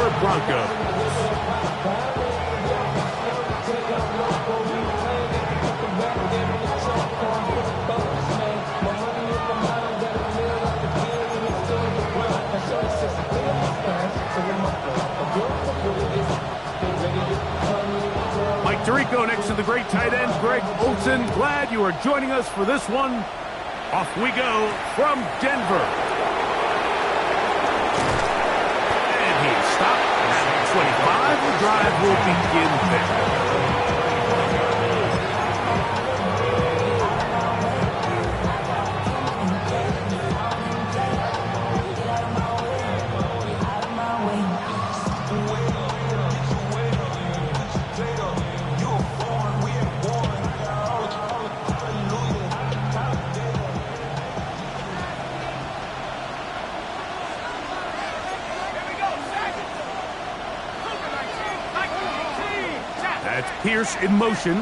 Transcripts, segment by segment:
Denver Broncos. Mike Tirico next to the great tight end, Greg Olsen. Glad you are joining us for this one. Off we go from Denver. And he's stopped at 25. The drive will begin there. That's Pierce in motion.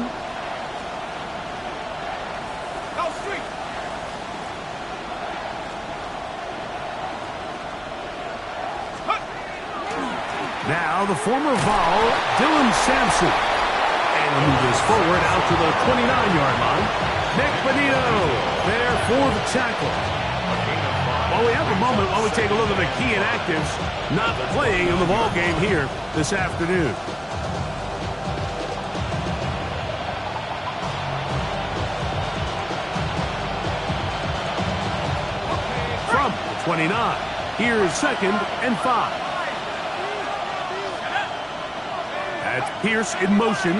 Now the former Vol, Dylan Sampson. And he'll move this forward out to the 29-yard line. Nick Bonito there for the tackle. While we have a moment, while we take a look at the key inactives not playing in the ball game here this afternoon. From the 29, here's 2nd and 5. That's Pierce in motion.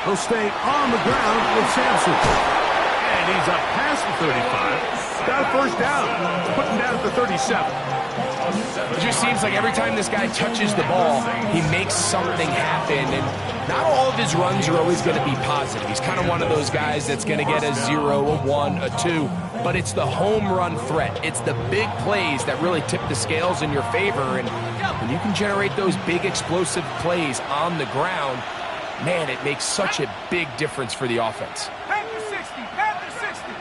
He'll stay on the ground with Sampson. And he's up past the 35. Got a first down. Putting down at the 37. It just seems like every time this guy touches the ball, he makes something happen. And not all of his runs are always going to be positive. He's kind of one of those guys that's going to get a 0, a 1, a 2. But it's the home run threat. It's the big plays that really tip the scales in your favor. And when you can generate those big explosive plays on the ground, man, it makes such a big difference for the offense. Panther 60, Panther 60.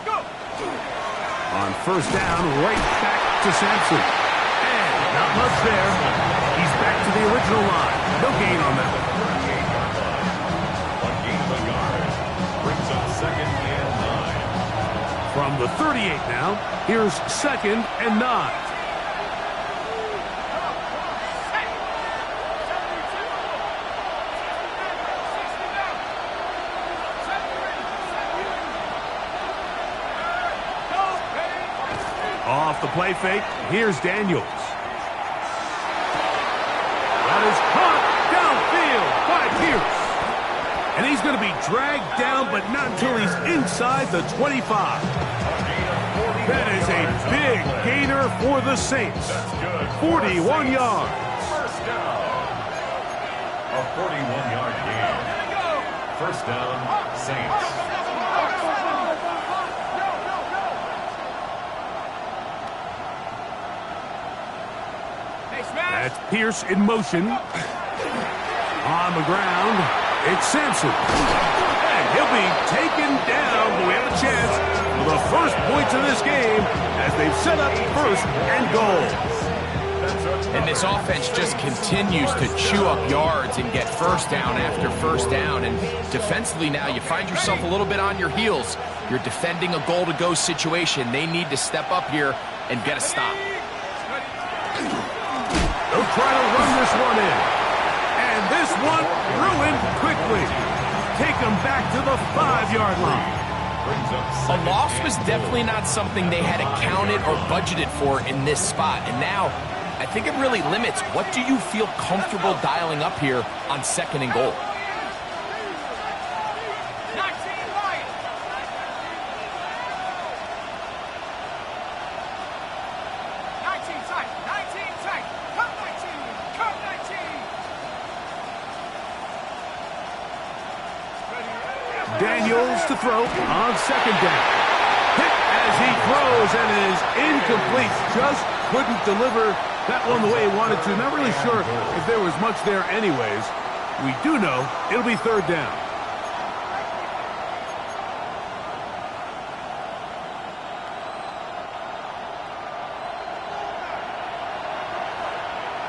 Go. On first down, right back to Sampson. And not much there. He's back to the original line. No gain on that one. Brings up 2nd and 9. From the 38 now, here's 2nd and 9. Off the play fake, here's Daniels. That is caught downfield by Pierce. And he's going to be dragged down, but not until he's inside the 25. That is a big gainer for the Saints. 41 yards. First down. A 41-yard gain. First down, Saints. That's Pierce in motion. On the ground, it's Sampson. And he'll be taken down, but we have a chance for the first points of this game as they've set up 1st and goal. And this offense just continues to chew up yards and get first down after first down. And defensively now, you find yourself a little bit on your heels. You're defending a goal-to-go situation. They need to step up here and get a stop. They'll try to run this one in. And this one ruined quickly. Take them back to the 5-yard line. A loss was definitely not something they had accounted or budgeted for in this spot. And now, I think it really limits what do you feel comfortable dialing up here on 2nd and goal. Daniels to throw on 2nd down. Hit as he throws and is incomplete. Just couldn't deliver That one the way he wanted to. Not really sure if there was much there anyways. We do know it'll be third down.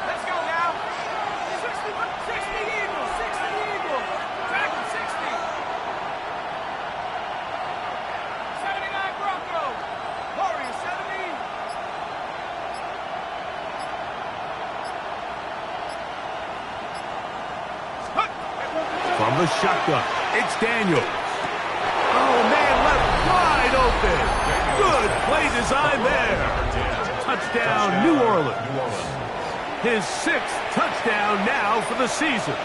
Let's go now. 60 Eagles, 60 Eagles. Tackle 60. 79 Broncos. Warriors 70. From the shotgun, it's Daniels. Oh, man, left wide open. Good play design there. Touchdown, New Orleans. His 6th touchdown now for the season.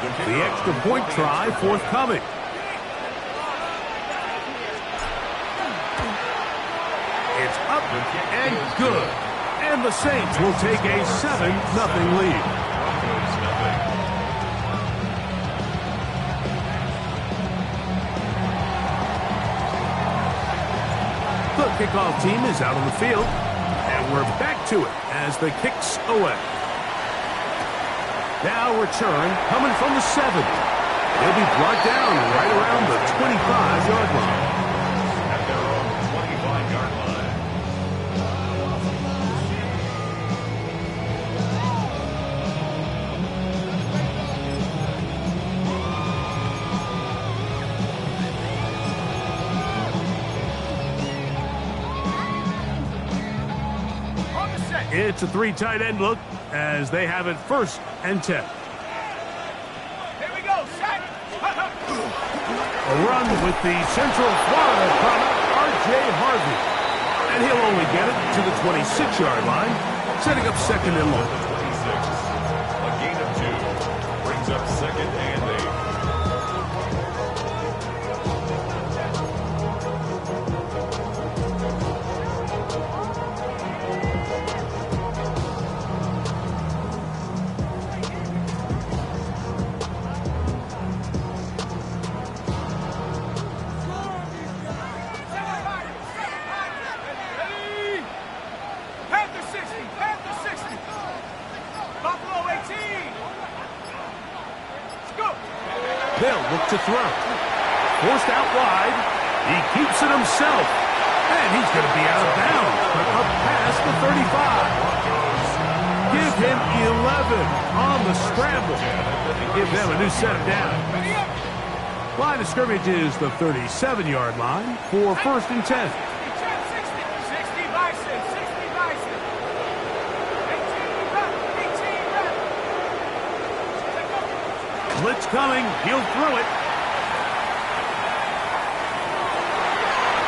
The extra point try forthcoming. It's up and good. And the Saints will take a 7-0 lead. The kickoff team is out on the field, and we're back to it as the kick's away. Now return coming from the 7. He'll be brought down right around the 25-yard line. At their own 25-yard line. It's a 3 tight end look as they have it 1st and 10. Here we go, set. A run with the Central Florida product, R.J. Harvey. And he'll only get it to the 26-yard line, setting up 2nd and long. 26. A gain of 2. Brings up 2nd and 8. They'll look to throw. Forced out wide. He keeps it himself. And he's going to be out of bounds. Up past the 35. Give him 11 on the scramble. And give them a new set of downs. Line of scrimmage is the 37-yard line for 1st and 10. 60 Bison, 60 Bison. 18 rep. Blitz coming. He'll throw it.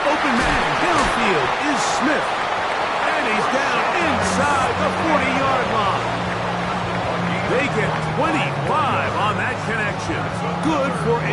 Open man downfield is Smith. And he's down inside the 40-yard line. They get 25 on that connection. Good for a...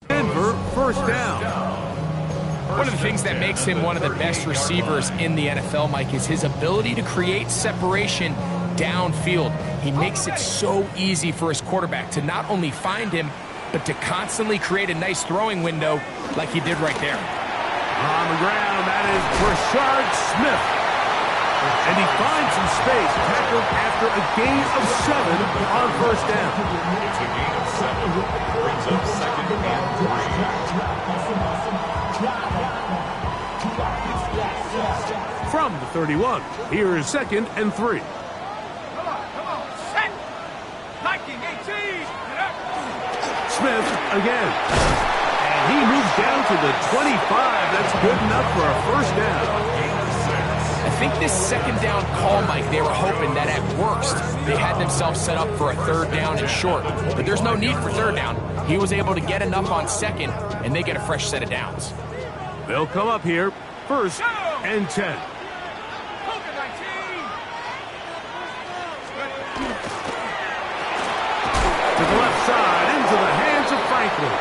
Denver, 1st down. One of the things that makes him one of the best receivers in the NFL, Mike, is his ability to create separation downfield. He makes it so easy for his quarterback to not only find him, but to constantly create a nice throwing window like he did right there. On the ground, that is Brashard Smith. And he finds some space, tackled after a gain of 7 on 1st down. It's a gain of 7. Brings up 2nd and 3. From the 31, here is 2nd and 3. Come on, set. Liking 18. Smith again. And he moves down to the 25. That's good enough for a 1st down. I think this 2nd down call, Mike, they were hoping that at worst they had themselves set up for a 3rd down and short. But there's no need for 3rd down. He was able to get enough on 2nd, and they get a fresh set of downs. They'll come up here, 1st and 10. To the left side, into the hands of Franklin.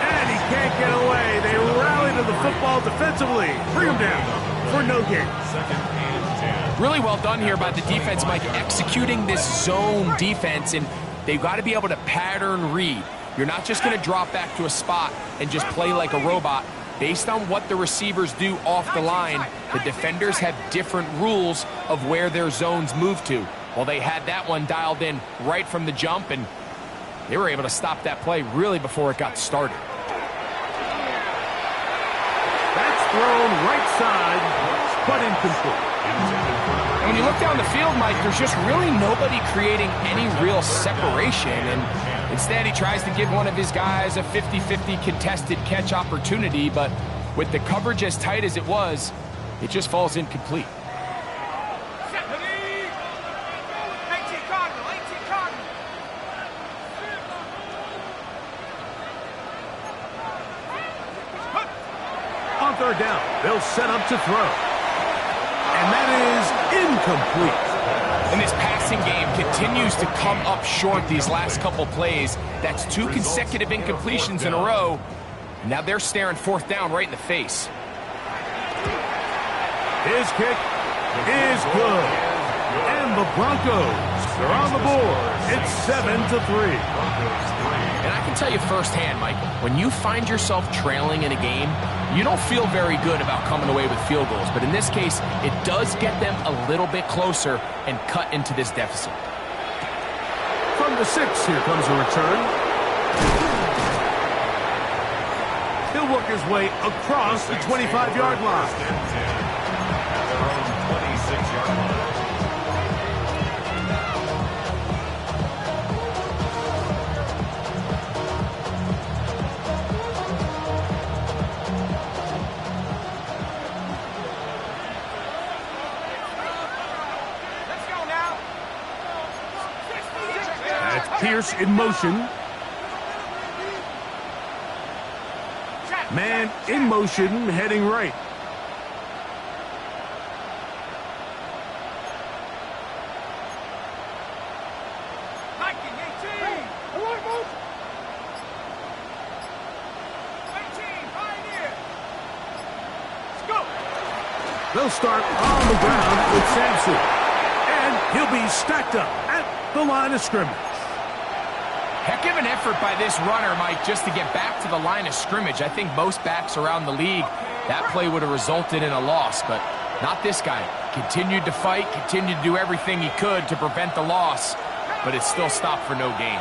And he can't get away. They rally to the football defensively. Bring them down for no gain. Second and 10. Really well done here by the defense, Mike, executing this zone defense, and they've got to be able to pattern read. You're not just going to drop back to a spot and just play like a robot. Based on what the receivers do off the line, the defenders have different rules of where their zones move to. Well, they had that one dialed in right from the jump, and they were able to stop that play really before it got started. That's thrown right side, but incomplete. And when you look down the field, Mike, there's just really nobody creating any real separation. And instead, he tries to give one of his guys a 50-50 contested catch opportunity. But with the coverage as tight as it was, it just falls incomplete. 18 Cardinal, 18 Cardinal. On third down, they'll set up to throw. And that is incomplete. And this passing game continues to come up short these last couple plays. That's 2 consecutive incompletions in a row. Now they're staring fourth down right in the face. His kick is good. And the Broncos are on the board. It's 7-3. And I can tell you firsthand, Mike, when you find yourself trailing in a game, you don't feel very good about coming away with field goals. But in this case, it does get them a little bit closer and cut into this deficit. From the 6, here comes a return. He'll work his way across the 25-yard line. At their own 26-yard line. Let's go now. That's Pierce in motion. Man in motion, heading right. Hiking, 18. Alert, move. 18, pioneer. Let's go. They'll start on the ground with Sampson. And he'll be stacked up at the line of scrimmage. Heck of an effort by this runner, Mike, just to get back to the line of scrimmage. I think most backs around the league, that play would have resulted in a loss, but not this guy. Continued to fight, continued to do everything he could to prevent the loss, but it still stopped for no gain.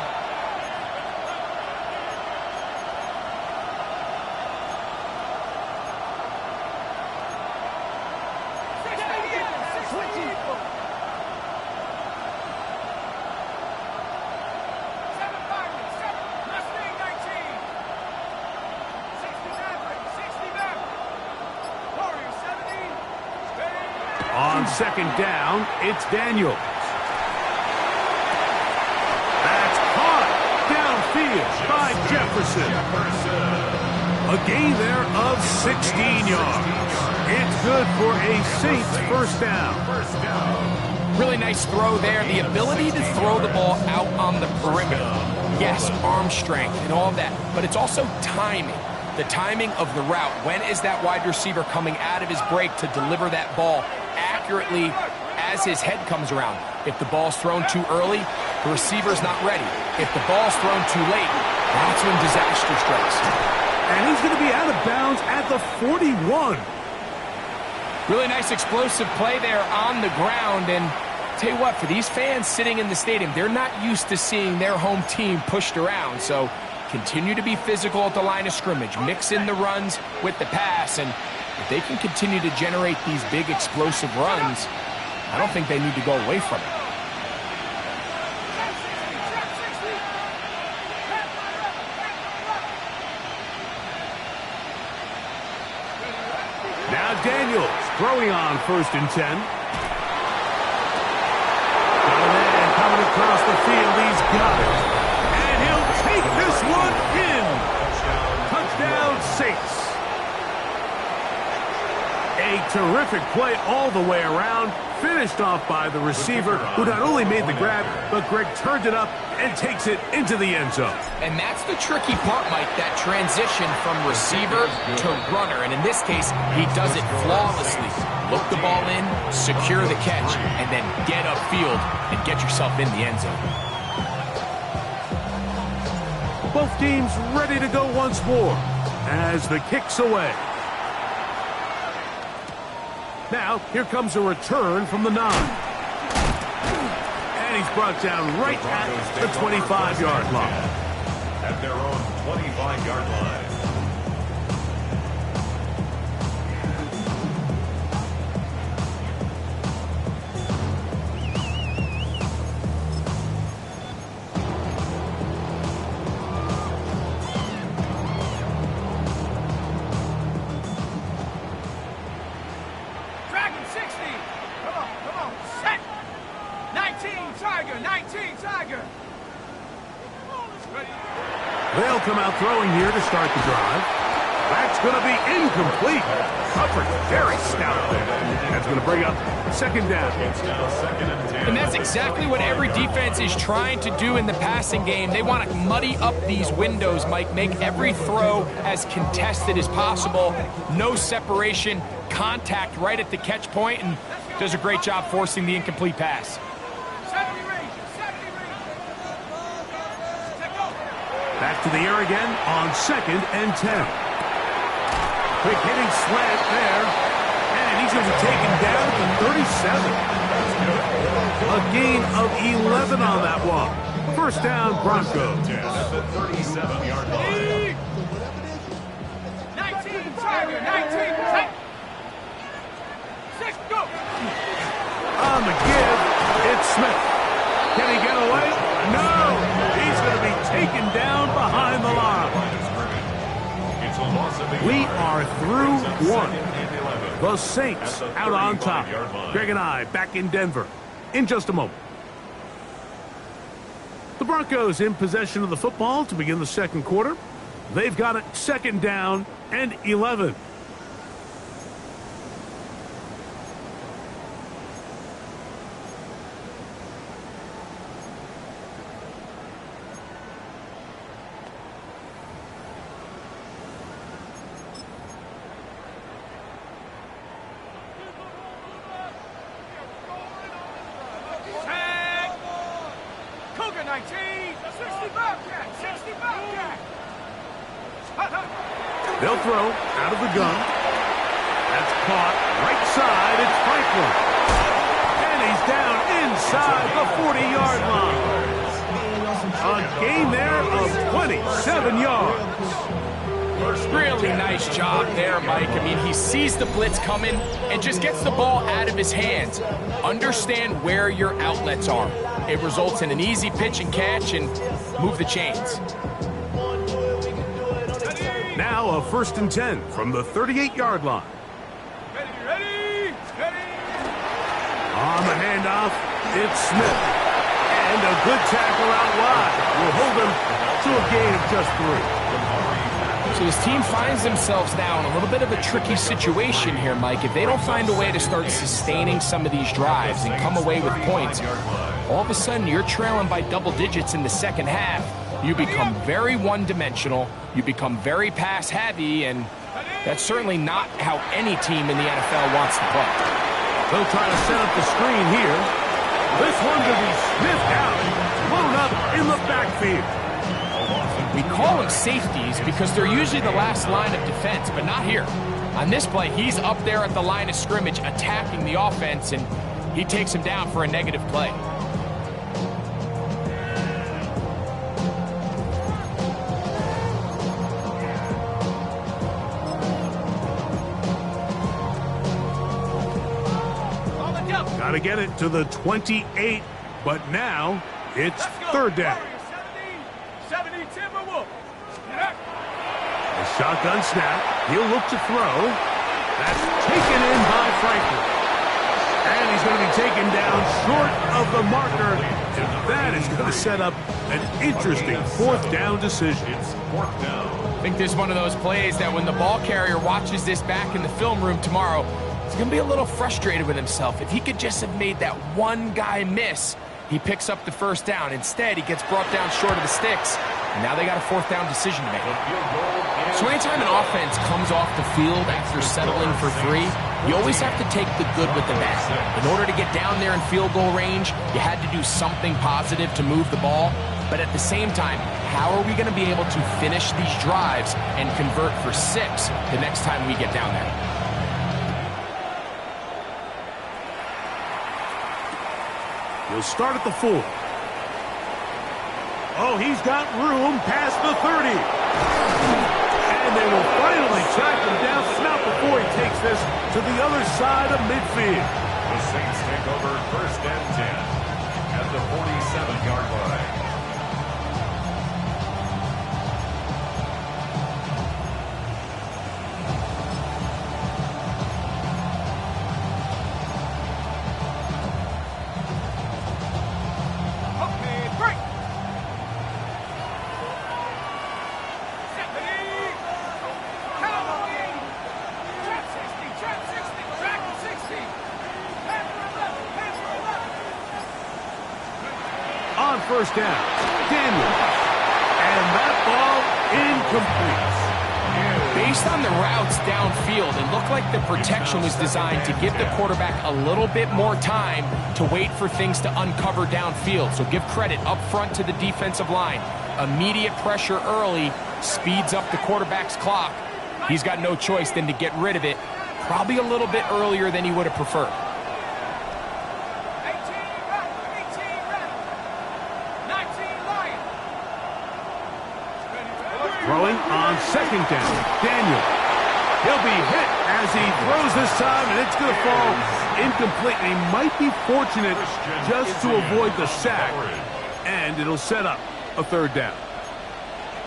On second down, it's Daniels. That's caught downfield by Jefferson. A gain there of 16 yards. It's good for a Saints first down. Really nice throw there. The ability to throw the ball out on the perimeter. Yes, arm strength and all that, but it's also timing. The timing of the route. When is that wide receiver coming out of his break to deliver that ball accurately as his head comes around? If the ball's thrown too early, the receiver's not ready. If the ball's thrown too late, that's when disaster strikes. And he's going to be out of bounds at the 41. Really nice explosive play there on the ground. And tell you what, for these fans sitting in the stadium, they're not used to seeing their home team pushed around. So continue to be physical at the line of scrimmage. Mix in the runs with the pass. And if they can continue to generate these big explosive runs, I don't think they need to go away from it. Now Daniels throwing on 1st and 10. Got a man coming across the field. He's got it. And he'll take this one in. Touchdown Saints. A A terrific play all the way around, finished off by the receiver, who not only made the grab, but Greg turned it up and takes it into the end zone. And that's the tricky part, Mike, that transition from receiver to runner. And in this case, he does it flawlessly. Look the ball in, secure the catch, and then get upfield and get yourself in the end zone. Both teams ready to go once more as the kick's away. Now, here comes a return from the 9. And he's brought down right at the 25-yard line. At their own 25-yard line. They'll come out throwing here to start the drive. That's going to be incomplete. Coverage very stout there. That's going to bring up second down. And that's exactly what every defense is trying to do in the passing game. They want to muddy up these windows, Mike, make every throw as contested as possible. No separation, contact right at the catch point, and does a great job forcing the incomplete pass. Back to the air again on 2nd and 10. Quick hitting slant there. And he's going to be taken down to 37. A gain of 11 on that one. First down, Broncos. At the 37-yard line. 19, Tiger, 19, set. 6, go. On the give, it's Smith. Can he get away? No! He's going to be taken down behind the line. We are through one. The Saints out on top. Greg and I back in Denver in just a moment. The Broncos in possession of the football to begin the second quarter. They've got it 2nd down and 11. They'll throw out of the gun. That's caught right side. It's Franklin. And he's down inside the 40-yard line. A gain there of 27 yards. Really nice job there, Mike. I mean, he sees the blitz coming and just gets the ball out of his hands. Understand where your outlets are. It results in an easy pitch and catch and move the chains. Now a 1st and 10 from the 38-yard line. Ready. On the handoff, it's Smith. And a good tackle out wide will hold him to a gain of just 3. So his team finds themselves now in a little bit of a tricky situation here, Mike. If they don't find a way to start sustaining some of these drives and come away with points, all of a sudden you're trailing by double digits in the second half. You become very one-dimensional, you become very pass-heavy, and that's certainly not how any team in the NFL wants to play. They'll try to set up the screen here. This one to be sniffed out, blown up in the backfield. We call them safeties because they're usually the last line of defense, but not here. On this play, he's up there at the line of scrimmage attacking the offense, and he takes him down for a negative play. Got to get it to the 28, but now it's 3rd down. 70 Timberwolf. A shotgun snap. He'll look to throw. That's taken in by Franklin. And he's going to be taken down short of the marker. And that is going to set up an interesting 4th down decision. I think this is one of those plays that when the ball carrier watches this back in the film room tomorrow, He's going to be a little frustrated with himself. If he could just have made that one guy miss, he picks up the first down. Instead, he gets brought down short of the sticks. And now they got a fourth down decision to make. So anytime an offense comes off the field after settling for 3, you always have to take the good with the bad. In order to get down there in field goal range, you had to do something positive to move the ball. But at the same time, how are we going to be able to finish these drives and convert for 6 the next time we get down there? He'll start at the 4. Oh, he's got room past the 30. And they will finally track him down, but not before he takes this to the other side of midfield. The Saints take over first and 10 at the 47-yard line. First down, Daniel, and that ball incomplete. Based on the routes downfield, it looked like the protection was designed to give the quarterback a little bit more time to wait for things to uncover downfield. So give credit up front to the defensive line. Immediate pressure early speeds up the quarterback's clock. He's got no choice than to get rid of it, probably a little bit earlier than he would have preferred. Throwing on second down, Daniel. He'll be hit as he throws this time, and it's going to fall incomplete. And he might be fortunate just to avoid the sack, and it'll set up a third down.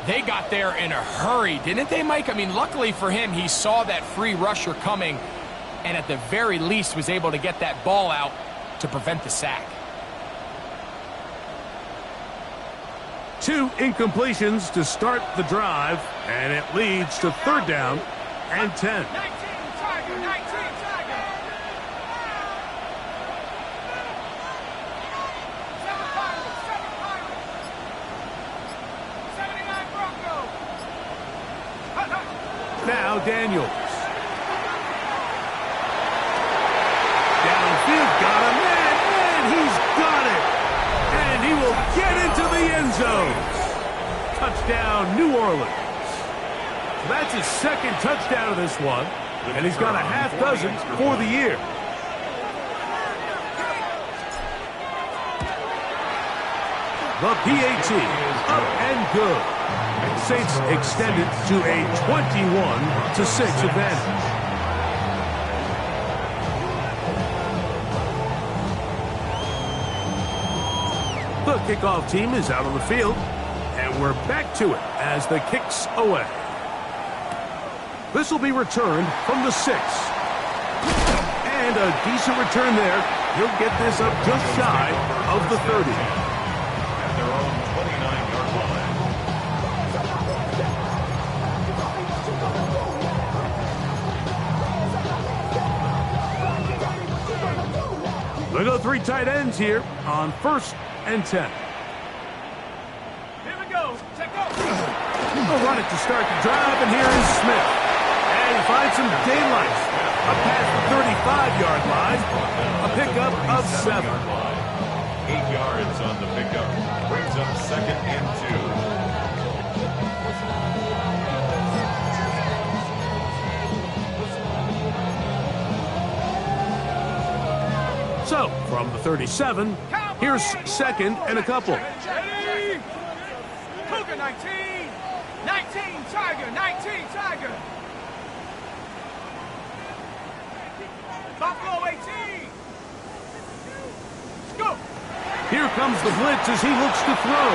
They got there in a hurry, didn't they, Mike? I mean, luckily for him, he saw that free rusher coming, and at the very least was able to get that ball out to prevent the sack. 2 incompletions to start the drive, and it leads to third down and 10. 19 Tiger, 19 Tiger. 7 Pirates, 79 Broncos. Now Daniels. Downfield, got him, and he's got it. And he will get into the end zone. Touchdown, New Orleans. So that's his second touchdown of this one, and he's got a half dozen for the year. The PAT up and good. Saints extended to a 21-6 advantage. The kickoff team is out on the field, and we're back to it as the kick's away. This will be returned from the 6. And a decent return there. He'll get this up just shy of the 30. At their own 29-yard line. They go 3 tight ends here on first and 10. Here we go. Check out. They'll run it to start the drive, and here is Smith. And he finds some daylight up past the 35-yard line. A pickup of 7. 8 yards on the pickup. Brings up second and 2. So, from the 37, here's second and a couple. Ready? Cougar 19. 19 Tiger, 19 Tiger. Buffalo 18. Go. Here comes the blitz as he looks to throw.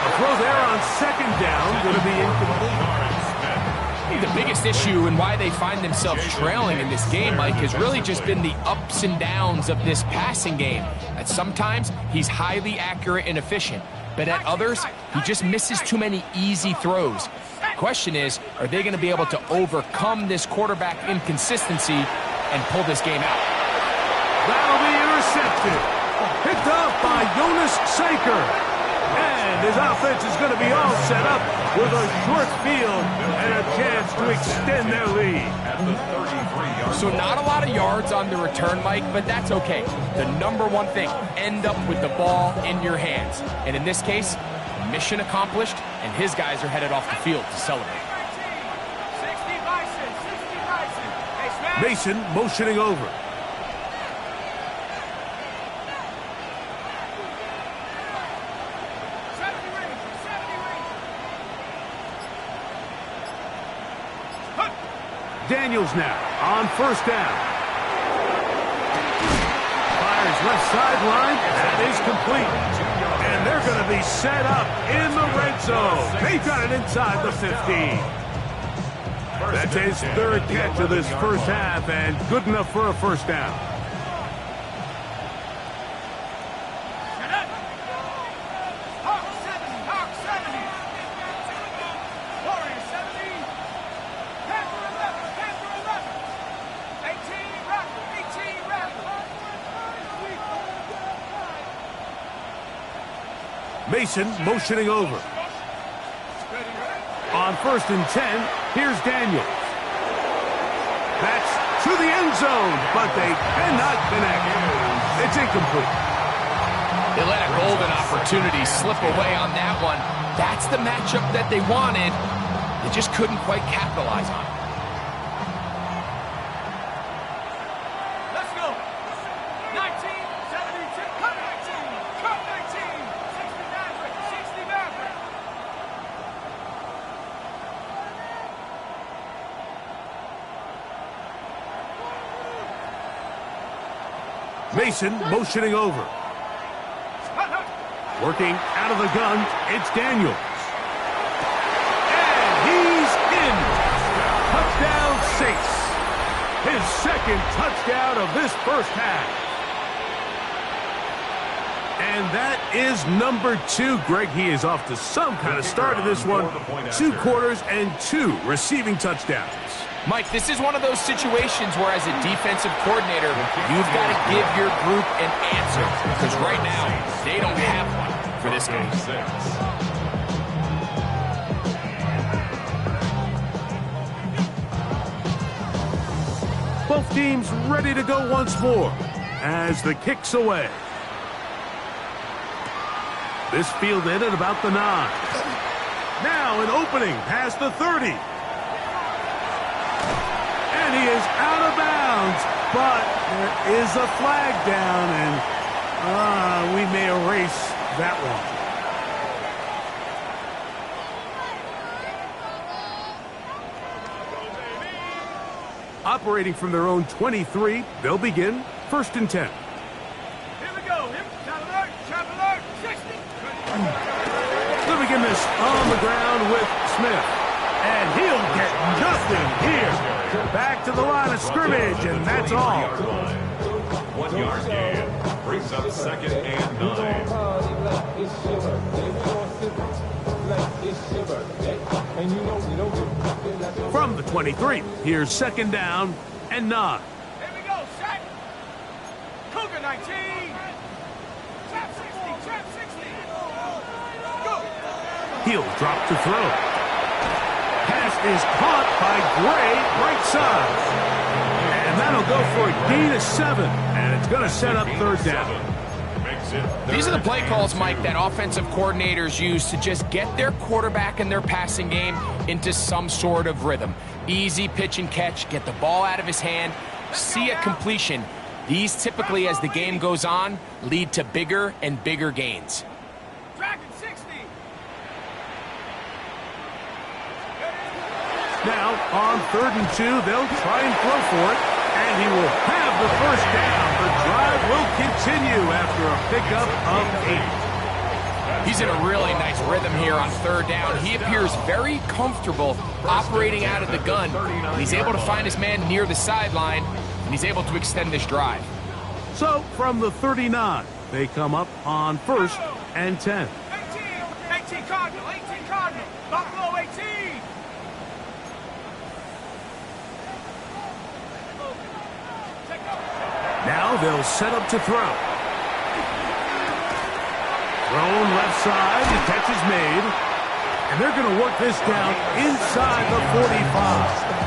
A throw there on second down, going to be incomplete. The biggest issue and why they find themselves trailing in this game, Mike, has really just been the ups and downs of this passing game. At sometimes, he's highly accurate and efficient, but at others, he just misses too many easy throws. The question is, are they going to be able to overcome this quarterback inconsistency and pull this game out. That'll be intercepted. Picked up by Jonas Saker. And his offense is going to be all set up with a short field and a chance to extend their lead. At the 33-yard So not a lot of yards on the return, Mike, but that's okay. The number one thing, end up with the ball in your hands. And in this case, mission accomplished, and his guys are headed off the field to celebrate. 60 Bison, 60 Bison. Hey, Smash. Mason motioning over. Daniels now on first down. Fires left sideline. That is complete. And they're going to be set up in the red zone. They got it inside the 15. That's his third catch of this first half and good enough for a first down. Hawk 70, Hawk 70. Warrior 70. Panther 11, Panther 11. 18 Raptor, 18 Raptor. Mason motioning over. On first and 10, here's Daniels. That's to the end zone, but they cannot connect. It's incomplete. They let a golden opportunity slip away on that one. That's the matchup that they wanted. They just couldn't quite capitalize on it. Let's go. 19, 72, cut 19, cut 19. 60 Maverick, 60 Maverick. Mason motioning over. Working out of the gun, it's Daniels. And he's in. Touchdown 6. His second touchdown of this first half. And that is number 2. Greg, he is off to some kind of start in this one. 2 quarters and 2 receiving touchdowns. Mike, this is one of those situations where as a defensive coordinator, you've got to give your group an answer. Because right now, they don't have one for this game. Both teams ready to go once more as the kick's away. This fielded at about the 9. Now an opening past the 30. And he is out of bounds, but there is a flag down, and we may erase that one. Operating from their own 23, they'll begin first and 10. Here we go. Trap alert, 60. They'll begin this on the ground with Smith. And he'll get nothing here. Back to the line of scrimmage, and that's all. 1 yard gain. Brings up second and 9. From the 23, here's second down and 9. Here we go, set. Cougar 19. Trap 60, trap 60. Go. He'll drop to throw. Pass is caught by Gray, right side. And that'll go for a gain of 7. And it's going to set up third down. These are the play calls, Mike, that offensive coordinators use to just get their quarterback and their passing game into some sort of rhythm. Easy pitch and catch, get the ball out of his hand, see a completion. These typically, as the game goes on, lead to bigger and bigger gains. Dragon 60. Now, on third and 2, they'll try and throw for it. And he will have the first down. The drive will continue after a pickup of 8. He's in a really nice rhythm here on third down. He appears very comfortable operating out of the gun. And he's able to find his man near the sideline, and he's able to extend this drive. So, from the 39, they come up on first and 10. 18 Cardinal, 18 Cardinal. Buffalo 18. Now they'll set up to throw. Thrown left side. The catch is made. And they're going to work this down inside the 45.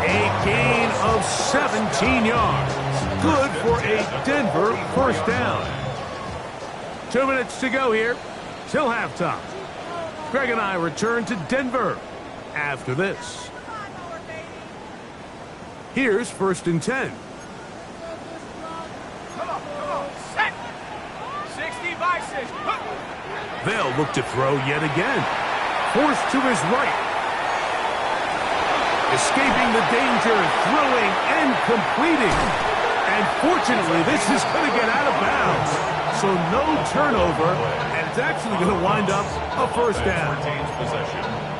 A gain of 17 yards. Good for a Denver first down. 2 minutes to go here till halftime. Greg and I return to Denver after this. Here's 1st and 10. Come on, set. 60 by 6. They'll look to throw yet again. Forced to his right. Escaping the danger, throwing and completing. And fortunately, this is going to get out of bounds. So no turnover, and it's actually going to wind up a first down.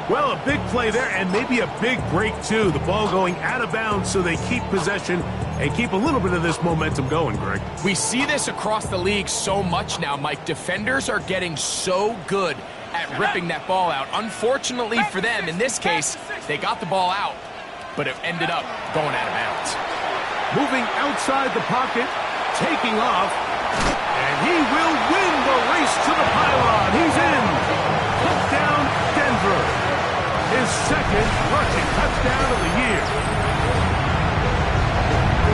Well, a big play there, and maybe a big break, too. The ball going out of bounds so they keep possession and keep a little bit of this momentum going, Greg. We see this across the league so much now, Mike. Defenders are getting so good at ripping that ball out. Unfortunately for them, in this case, they got the ball out, but it ended up going out of bounds. Moving outside the pocket, taking off, and he will win the race to the pylon. He's in. Touchdown, Denver. His second rushing touchdown of the year.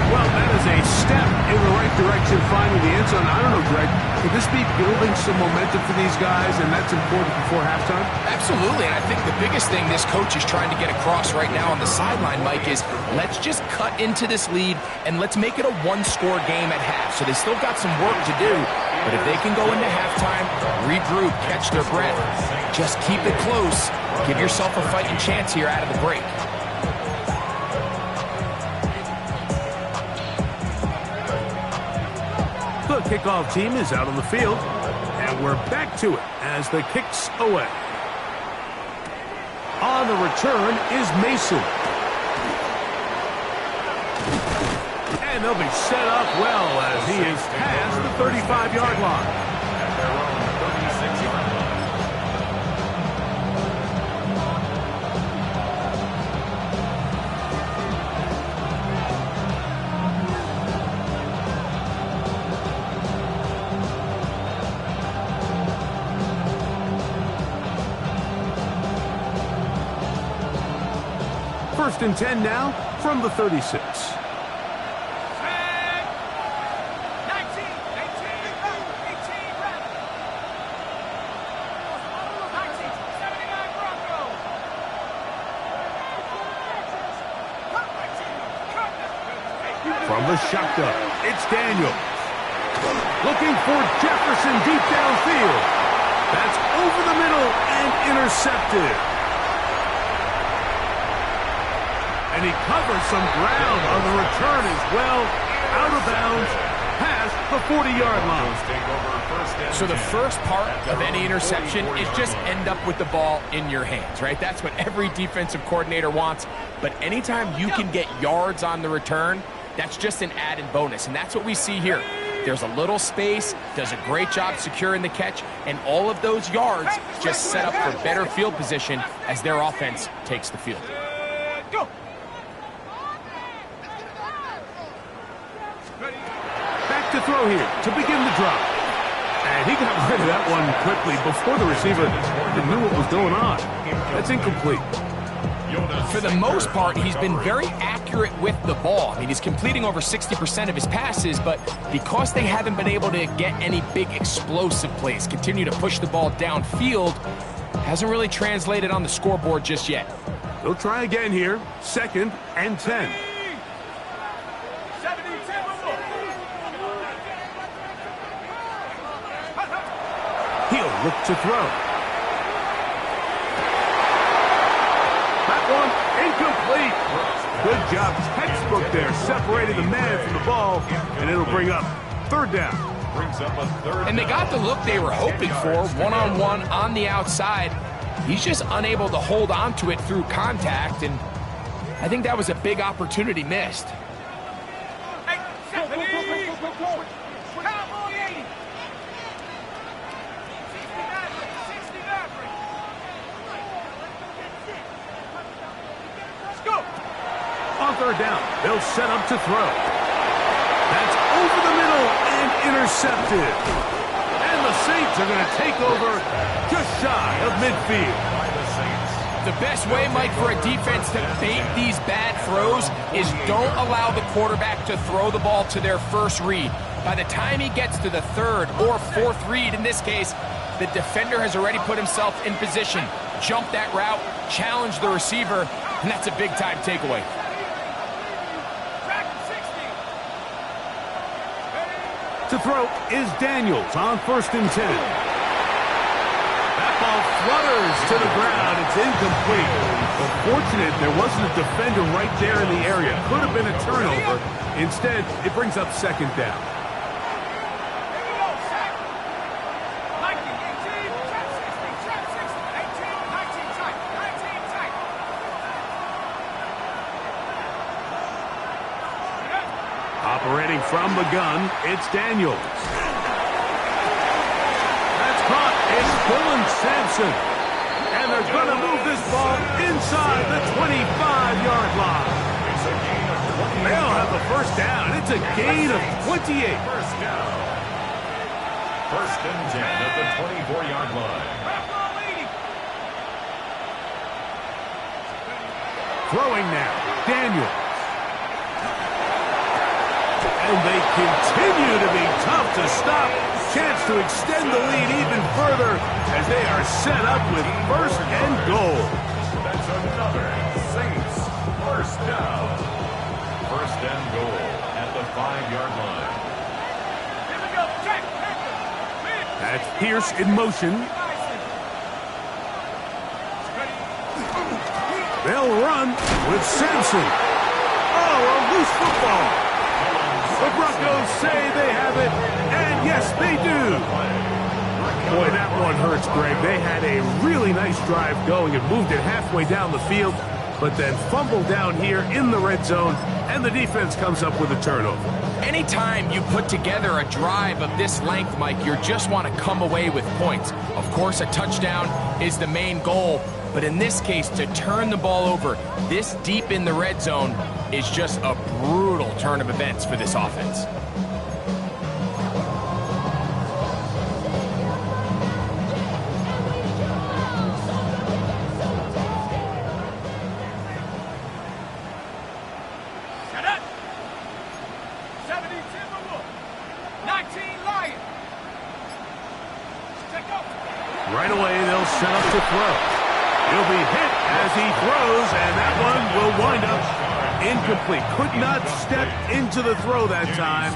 Well, that is a step in the right direction, finding the end zone. I don't know, Greg, could this be building some momentum for these guys, and that's important before halftime? Absolutely, and I think the biggest thing this coach is trying to get across right now on the sideline, Mike, is let's just cut into this lead, and let's make it a one-score game at half. So they still got some work to do, but if they can go into halftime, regroup, catch their breath, just keep it close, give yourself a fighting chance here out of the break. The kickoff team is out on the field, and we're back to it as the kick's away. On the return is Mason. And they'll be set up well as he is past the 35-yard line. At their own 36-yard line. First and 10 now from the 36. From the shotgun, it's Daniels. Looking for Jefferson deep downfield. That's over the middle and intercepted. And he covers some ground on the return as well. Out of bounds, past the 40-yard line. So the first part of any interception is just end up with the ball in your hands, right? That's what every defensive coordinator wants. But anytime you can get yards on the return, that's just an added bonus, and that's what we see here. There's a little space, does a great job securing the catch, and all of those yards just set up for better field position as their offense takes the field. Go. Back to throw here to begin the drop. And he got rid of that one quickly before the receiver knew what was going on. That's incomplete. For the most part, he's been very accurate with the ball. I mean, he's completing over 60% of his passes, but because they haven't been able to get any big explosive plays, continue to push the ball downfield, hasn't really translated on the scoreboard just yet. They'll try again here. 2nd and 10. He'll look to throw. One incomplete. Good job, textbook there, separating the man from the ball, and it'll bring up 3rd down. Brings up a 3rd And they got the look they were hoping for, one-on-one on the outside. He's just unable to hold on to it through contact, and I think that was a big opportunity missed. On 3rd down, they'll set up to throw. That's over the middle and intercepted. And the Saints are going to take over just shy of midfield. The best way, Mike, for a defense to bait these bad throws is don't allow the quarterback to throw the ball to their first read. By the time he gets to the third or fourth read, in this case, the defender has already put himself in position, jump that route, challenge the receiver, and that's a big-time takeaway. To throw is Daniels on 1st and 10. That ball flutters to the ground. It's incomplete. Well, fortunate there wasn't a defender right there in the area. Could have been a turnover. Instead, it brings up 2nd down. Operating from the gun, it's Daniels. That's caught. It's Dylan Sampson. And they're going to move this ball inside the 25-yard line. They'll have the 1st down. It's a gain of 28. 1st down. 1st and 10 at the 24-yard line. Throwing now, Daniels. And they continue to be tough to stop. Chance to extend the lead even further as they are set up with 1st and goal. That's another Saints 1st down. 1st and goal at the 5-yard line. Here we go. Check. That's Pierce in motion. They'll run with Sampson. Oh, a loose football. The Broncos say they have it, and yes, they do. Boy, that one hurts, Greg. They had a really nice drive going and moved it halfway down the field, but then fumbled down here in the red zone, and the defense comes up with a turnover. Anytime you put together a drive of this length, Mike, you just want to come away with points. Of course, a touchdown is the main goal, but in this case, to turn the ball over this deep in the red zone is just a brutal turn of events for this offense. Set up. 70 Timberwolf. 19 Lion. Check up. Right away, they'll set up to throw. He'll be hit as he throws, and that one will wind up incomplete. Could not step into the throw that time.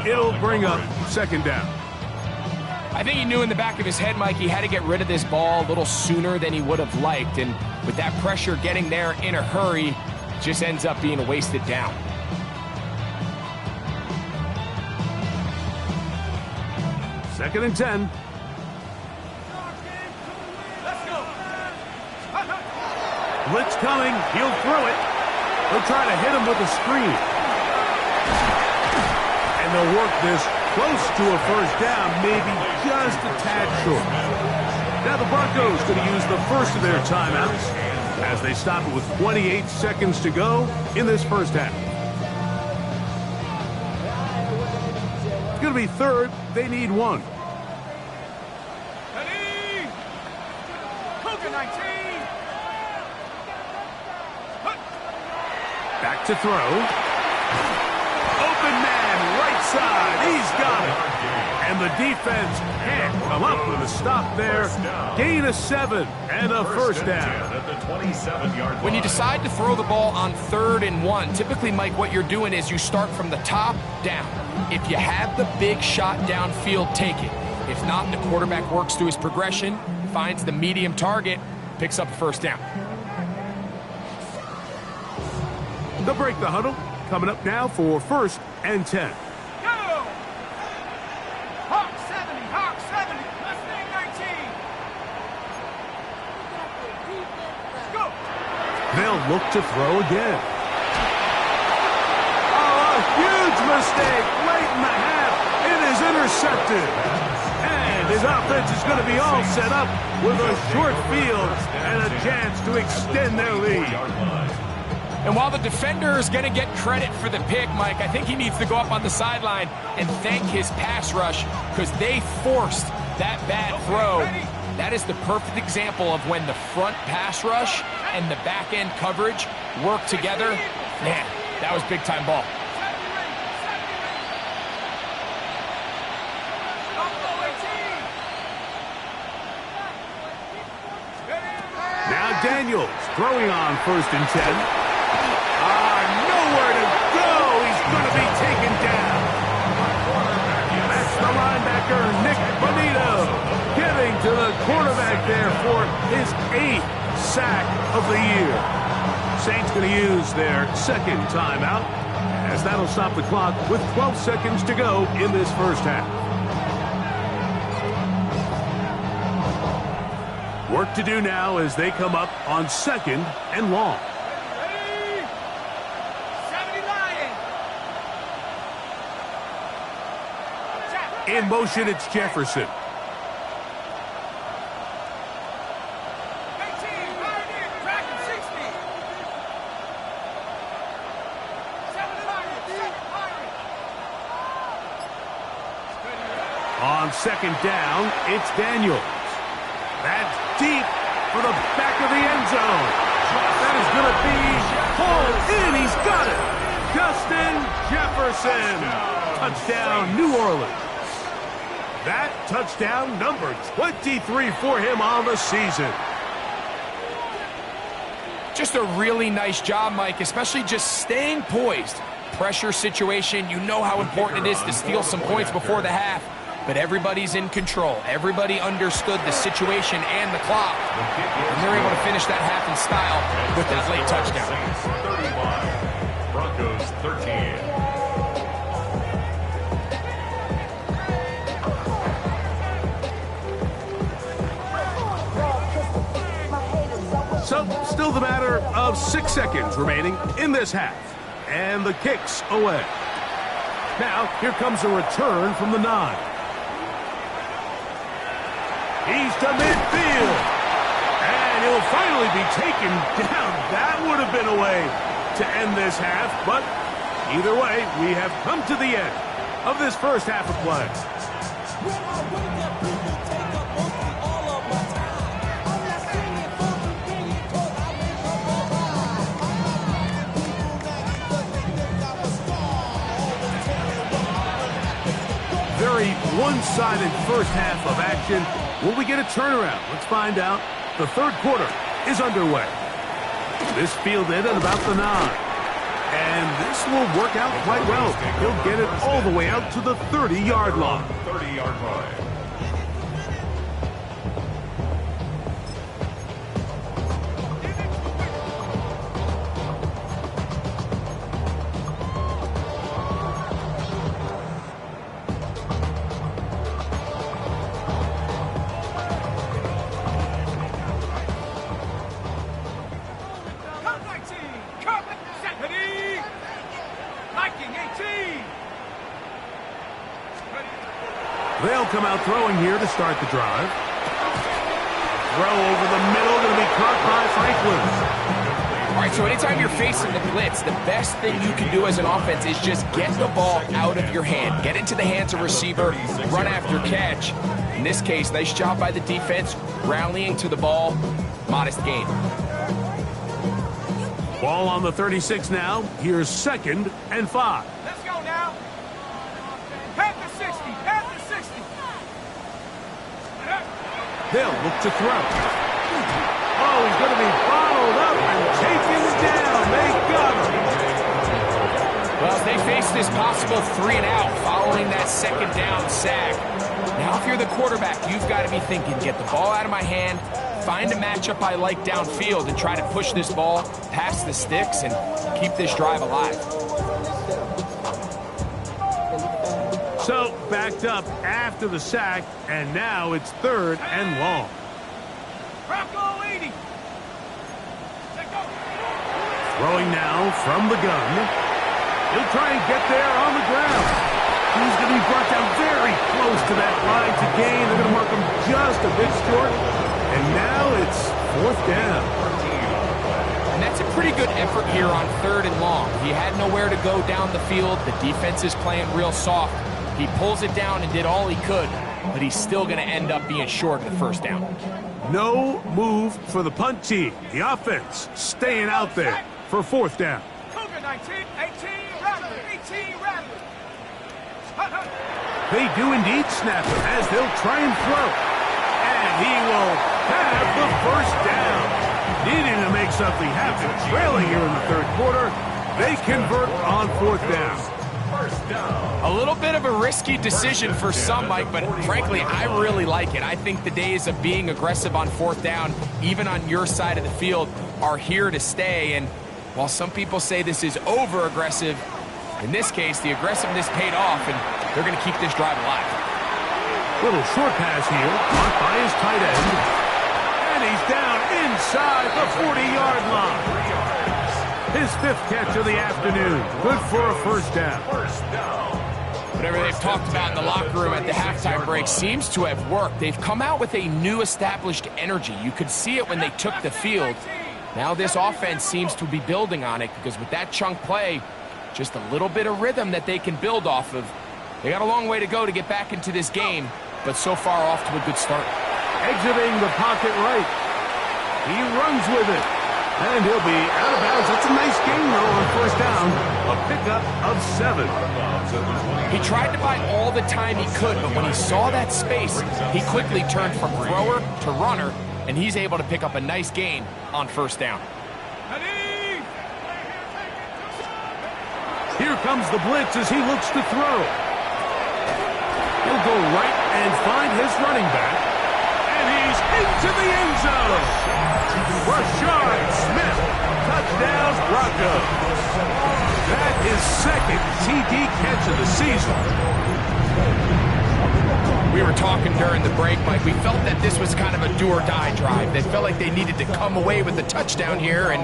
It'll bring up 2nd down. I think he knew in the back of his head, Mike, he had to get rid of this ball a little sooner than he would have liked. And with that pressure getting there in a hurry, just ends up being a wasted down. Second and 10. Let's go. Blitz coming. He'll throw it. They'll try to hit him with a screen. And they'll work this close to a 1st down, maybe just a tad short. Now the Broncos going to use the first of their timeouts as they stop it with 28 seconds to go in this 1st half. It's going to be 3rd. They need 1. Ready. Cougar 19. Back to throw. Open man, right side. He's got it. And the defense can't come up with a stop there. Gain of 7 and a 1st down. At the 27-yard line. When you decide to throw the ball on 3rd and 1, typically, Mike, what you're doing is you start from the top down. If you have the big shot downfield, take it. If not, the quarterback works through his progression, finds the medium target, picks up a 1st down. They'll break the huddle. Coming up now for 1st and 10. Go. Hawk 70. Hawk 70. Mustang 19. Go. They'll look to throw again. Oh, a huge mistake late in the half. It is intercepted. And his offense is going to be all set up with a short field and a chance to extend their lead. And while the defender is going to get credit for the pick, Mike, I think he needs to go up on the sideline and thank his pass rush because they forced that bad throw. That is the perfect example of when the front pass rush and the back end coverage work together. Man, that was big time ball. Now Daniels throwing on 1st and 10. Nowhere to go. He's going to be taken down. That's the linebacker, Nick Bonito, getting to the quarterback there for his 8th sack of the year. Saints going to use their 2nd timeout, as that'll stop the clock with 12 seconds to go in this first half. Work to do now as they come up on 2nd and long. In motion, it's Jefferson. On 2nd down, it's Daniels. That's deep for the back of the end zone. That is going to be pulled in. He's got it. Justin Jefferson. Touchdown, New Orleans. That touchdown number 23 for him on the season. Just a really nice job, Mike, especially just staying poised. Pressure situation, you know how important it is to steal some points before the half. But everybody's in control. Everybody understood the situation and the clock. And they're able to finish that half in style with that late touchdown. 35, Broncos 13. So, still the matter of 6 seconds remaining in this half. And the kick's away. Now, here comes a return from the 9. He's to midfield. And he'll finally be taken down. That would have been a way to end this half. But either way, we have come to the end of this first half of play. Very one-sided first half of action. Will we get a turnaround? Let's find out. The 3rd quarter is underway. This fielded at about the 9. And this will work out quite well. He'll get it all the way out to the 30-yard line. 30-yard line. They'll come out throwing here to start the drive. Throw over the middle, going to be caught by Franklin. All right, so anytime you're facing the blitz, the best thing you can do as an offense is just get the ball out of your hand. Get into the hands of receiver, run after catch. In this case, nice job by the defense, rallying to the ball. Modest gain. Ball on the 36 now. Here's 2nd and 5. Let's go now. Pass the 60. Pass the 60. They'll look to throw. Oh, he's going to be bottled up and taken down. They got him. Well, they face this possible 3-and-out following that 2nd down sack. Now, if you're the quarterback, you've got to be thinking, get the ball out of my hand, find a matchup I like downfield, and try to push this ball past the sticks and keep this drive alive. So, backed up after the sack, and now it's 3rd and long. Bronco 80. Throwing now from the gun. He'll try and get there on the ground. He's going to be brought down very close to that line to gain. They're going to mark him just a bit short. And now it's 4th down. And that's a pretty good effort here on 3rd and long. He had nowhere to go down the field. The defense is playing real soft. He pulls it down and did all he could, but he's still going to end up being short of the 1st down. No move for the punt team. The offense staying out there for 4th down. Cougar 19, 18, Rattler, 18, Rattler. They do indeed snap it as they'll try and throw. And he will have the 1st down. Needing to make something happen, trailing here in the 3rd quarter, they convert on 4th down. A little bit of a risky decision for some, Mike, but frankly, I really like it. I think the days of being aggressive on 4th down, even on your side of the field, are here to stay. And while some people say this is over-aggressive, in this case, the aggressiveness paid off, and they're going to keep this drive alive. Little short pass here, caught by his tight end. And he's down inside the 40-yard line. His 5th catch of the afternoon. Good for a 1st down. Whatever they've talked about in the locker room at the halftime break seems to have worked. They've come out with a new established energy. You could see it when they took the field. Now this offense seems to be building on it because with that chunk play, just a little bit of rhythm that they can build off of. They got a long way to go to get back into this game, but so far off to a good start. Exiting the pocket right. He runs with it. And he'll be out of bounds. That's a nice gain, though, on 1st down. A pickup of 7. He tried to buy all the time he could, but when he saw that space, he quickly turned from thrower to runner, and he's able to pick up a nice gain on 1st down. Here comes the blitz as he looks to throw. He'll go right and find his running back. And he's into the end zone. Rashard Smith, touchdown Broncos. That is 2nd TD catch of the season. We were talking during the break, Mike. We felt that this was kind of a do-or-die drive. They felt like they needed to come away with the touchdown here, and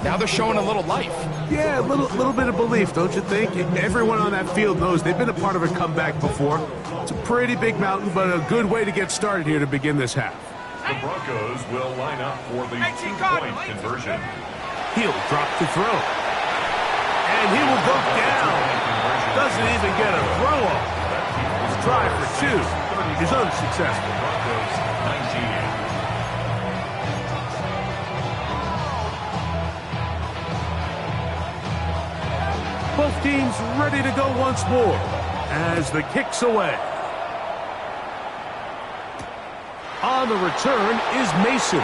now they're showing a little life. Yeah, a little bit of belief, don't you think? Everyone on that field knows they've been a part of a comeback before. It's a pretty big mountain, but a good way to get started here to begin this half. The Broncos will line up for the 2-point conversion. He'll drop to throw. And he will go down. Doesn't even get a throw off. His try for 2 is unsuccessful. Broncos 19. Both teams ready to go once more as the kick's away. On the return is Mason.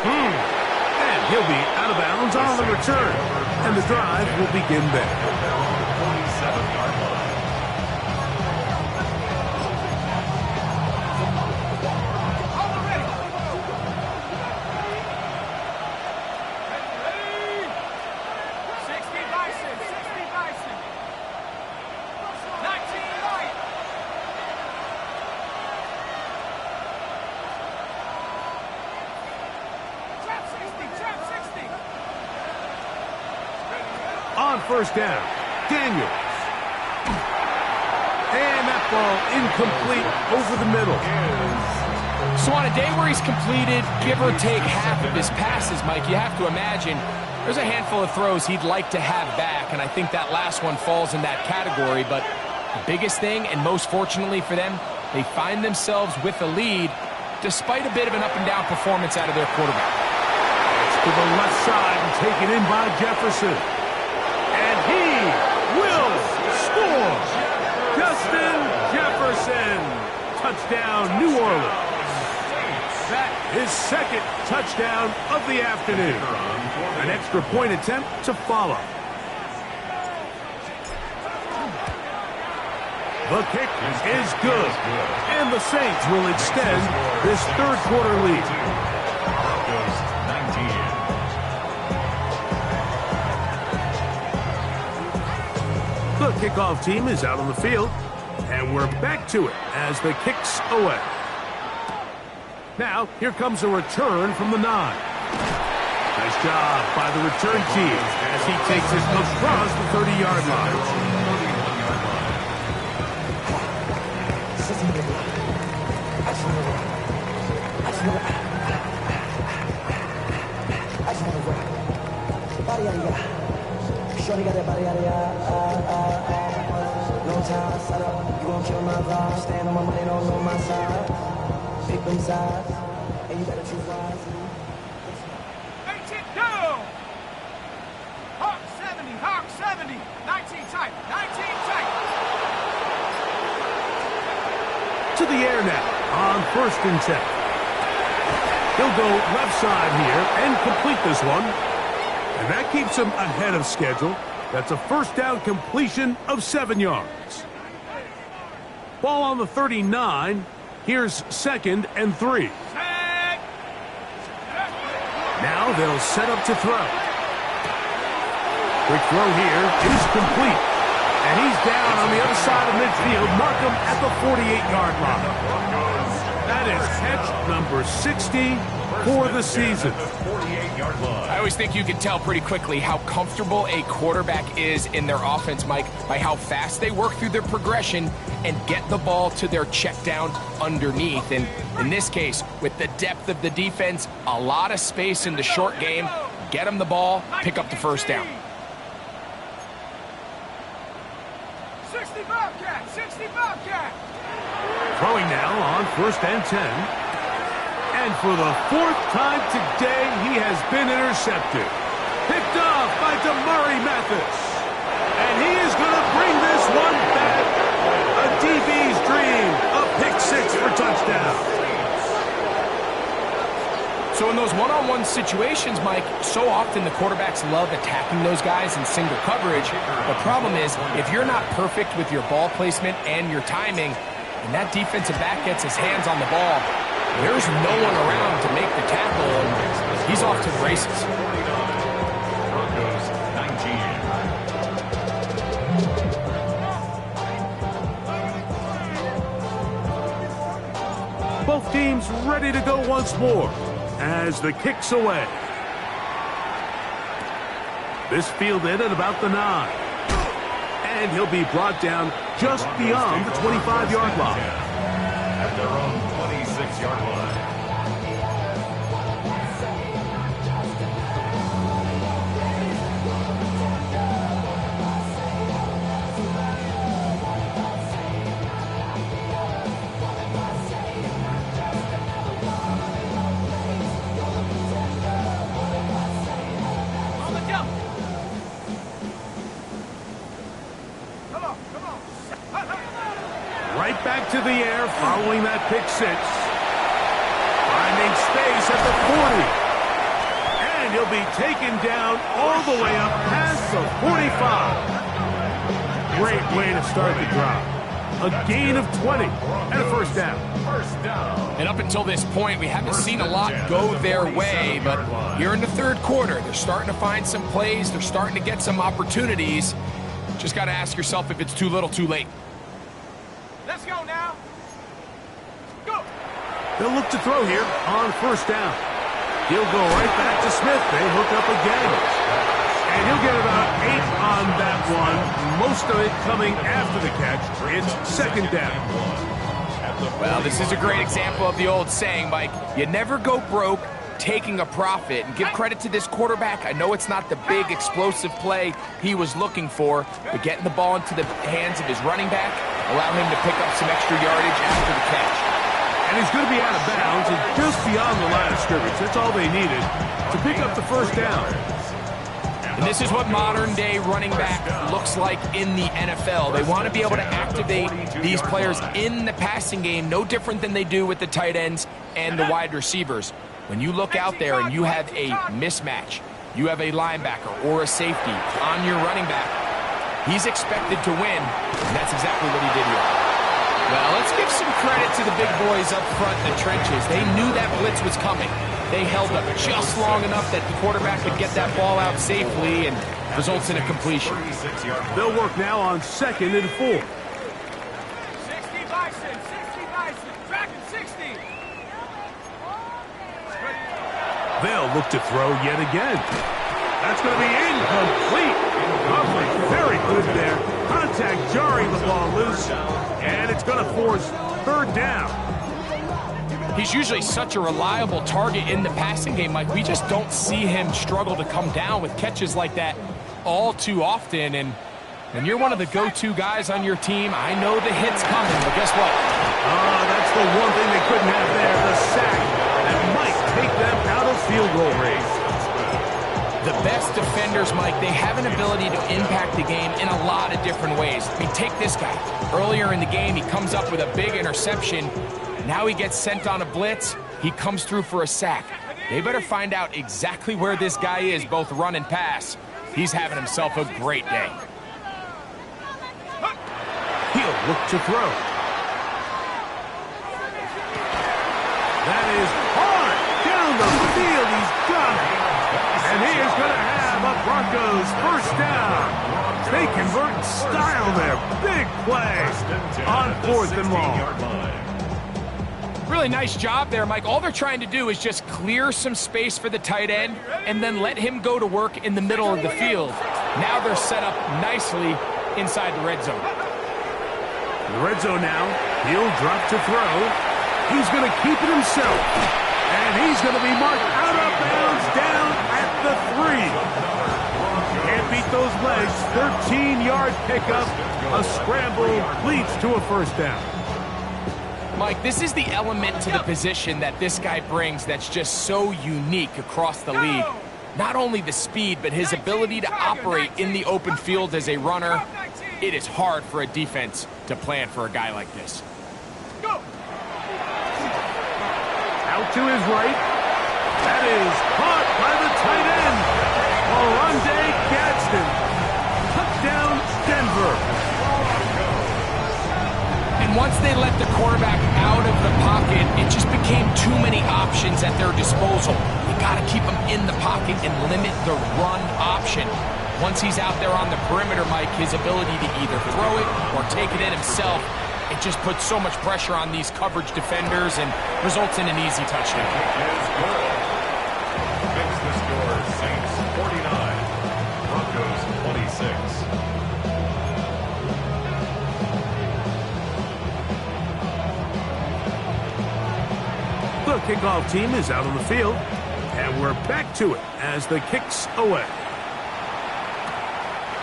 And he'll be out of bounds on the return. And the drive will begin there. 27-yard line. On 1st down, Daniels. And that ball incomplete over the middle. So on a day where he's completed, give or take half of his passes, Mike, you have to imagine there's a handful of throws he'd like to have back, and I think that last one falls in that category. But the biggest thing, and most fortunately for them, they find themselves with a lead despite a bit of an up-and-down performance out of their quarterback. It's to the left side and taken in by Jefferson. And he will score. Justin Jefferson. Touchdown, New Orleans. That is 2nd touchdown of the afternoon. An extra point attempt to follow. The kick is good. And the Saints will extend this 3rd quarter lead. Broncos 19. The kickoff team is out on the field, and we're back to it as the kick's away. Now, here comes a return from the 9. Nice job by the return team as he takes it across the 30-yard line. Shorty got that body, no time, set up, you gon' kill my vibe. Stand on my money, don't know my side. Pick them sides, and you better choose wisely. 18, go! Hawk 70, Hawk 70. 19 tight, 19 tight. To the air now on 1st and 10. He'll go left side here and complete this one. And that keeps him ahead of schedule. That's a 1st down completion of 7 yards. Ball on the 39. Here's 2nd and 3. Now they'll set up to throw. Quick throw here is complete. And he's down on the other side of midfield. Mark him at the 48-yard line. That is catch number 60 for the season. I always think you can tell pretty quickly how comfortable a quarterback is in their offense, Mike, by how fast they work through their progression and get the ball to their check down underneath. And in this case, with the depth of the defense, a lot of space in the short game, get them the ball, pick up the 1st down. 60 Bobcat, 60 Bobcat. Throwing now on 1st and 10. And for the 4th time today, he has been intercepted. Picked off by Damari Mathis. And he is going to bring this one back. A DB's dream. A pick 6 for touchdown. So in those one-on-one situations, Mike, so often the quarterbacks love attacking those guys in single coverage. The problem is, if you're not perfect with your ball placement and your timing, and that defensive back gets his hands on the ball, there's no one around to make the tackle, and he's off to the races. Broncos 19. Both teams ready to go once more as the kick's away. This fielded at about the 9. And he'll be brought down just beyond the 25-yard line. At their own 26-yard line. On the jump. Come on. Right back to the air following that pick 6. Finding space at the 40. And he'll be taken down all the way up past the 45. Great way to start the drive. A gain of 20 and a 1st down. And up until this point, we haven't seen a lot go their way, but here in the 3rd quarter, they're starting to find some plays. They're starting to get some opportunities. Just got to ask yourself if it's too little, too late. Let's go now. Go. They'll look to throw here on 1st down. He'll go right back to Smith. They hook up again. And he'll get about 8 on that one. Most of it coming after the catch. It's 2nd down. Well, this is a great example of the old saying, Mike. You never go broke taking a profit. And give credit to this quarterback. I know it's not the big explosive play he was looking for, but getting the ball into the hands of his running back, allow him to pick up some extra yardage after the catch. And he's going to be out of bounds and just beyond the line of scrimmage. That's all they needed to pick up the 1st down. And this is what modern-day running back looks like in the NFL. They want to be able to activate these players in the passing game, no different than they do with the tight ends and the wide receivers. When you look out there and you have a mismatch, you have a linebacker or a safety on your running back, he's expected to win, and that's exactly what he did here. Well, let's give some credit to the big boys up front in the trenches. They knew that blitz was coming. They held up just long enough that the quarterback could get that ball out safely and results in a completion. They'll work now on 2nd and 4. 60 Bison, 60 Bison, tracking 60. They'll look to throw yet again. That's going to be incomplete. Coverage very good there. Contact jarring the ball loose. And it's going to force 3rd down. He's usually such a reliable target in the passing game, Mike. We just don't see him struggle to come down with catches like that all too often. And you're one of the go-to guys on your team. I know the hit's coming, but guess what? That's the one thing they couldn't have there, the sack that might take them out of field goal range. The best defenders, Mike, they have an ability to impact the game in a lot of different ways. I mean, take this guy. Earlier in the game, he comes up with a big interception. Now he gets sent on a blitz. He comes through for a sack. They better find out exactly where this guy is, both run and pass. He's having himself a great day. He'll look to throw. That is hard down the field. He's got it. And he is going to have a Broncos first down. They convert in style there. Big play on 4th and long. Really nice job there, Mike. All they're trying to do is just clear some space for the tight end and then let him go to work in the middle of the field. Now they're set up nicely inside the red zone. In the red zone now, he'll drop to throw. He's going to keep it himself. And he's going to be marked out of bounds down at the 3. Can't beat those legs. 13-yard pickup. A scramble leads to a first down. Mike, this is the element to the position that this guy brings that's just so unique across the league. Not only the speed, but his ability to operate in the open field as a runner. It is hard for a defense to plan for a guy like this. Out to his right. That is caught by the tight end. Oronde Gadsden. Touchdown, Denver. And once they let the quarterback out of the pocket, it just became too many options at their disposal. You got to keep him in the pocket and limit the run option. Once he's out there on the perimeter, Mike, his ability to either throw it or take it in himself, it just puts so much pressure on these coverage defenders and results in an easy touchdown. Is good. Fix the score. Saints 49, Broncos 26. The kickoff team is out on the field, and we're back to it as the kick's away.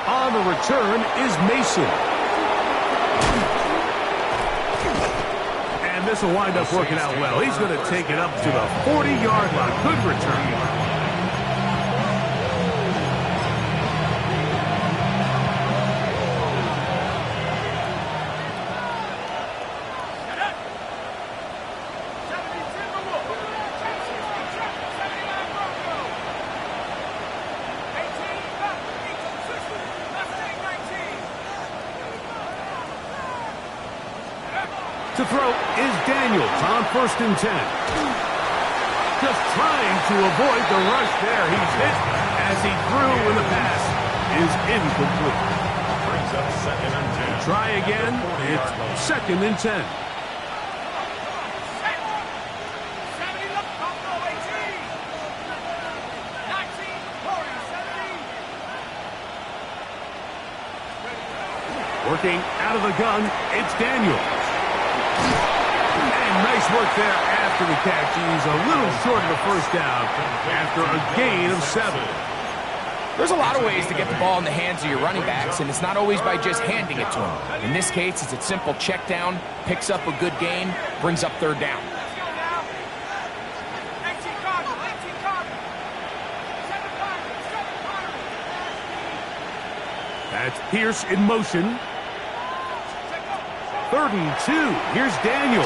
On the return is Mason. And this will wind up working out well. He's going to take it up to the 40-yard line. Good return. To throw is Daniels on 1st and 10. Just trying to avoid the rush there. He's hit as he threw when the pass is incomplete. Brings up 2nd and 10. Try again. It's 2nd and 10. Working out of the gun, it's Daniels. And nice work there after the catch. He's a little short of the first down after a gain of 7. There's a lot of ways to get the ball in the hands of your running backs, and it's not always by just handing it to them. In this case, it's a simple check down, picks up a good gain, brings up 3rd down. That's Pierce in motion. 3rd and 2. Here's Daniels.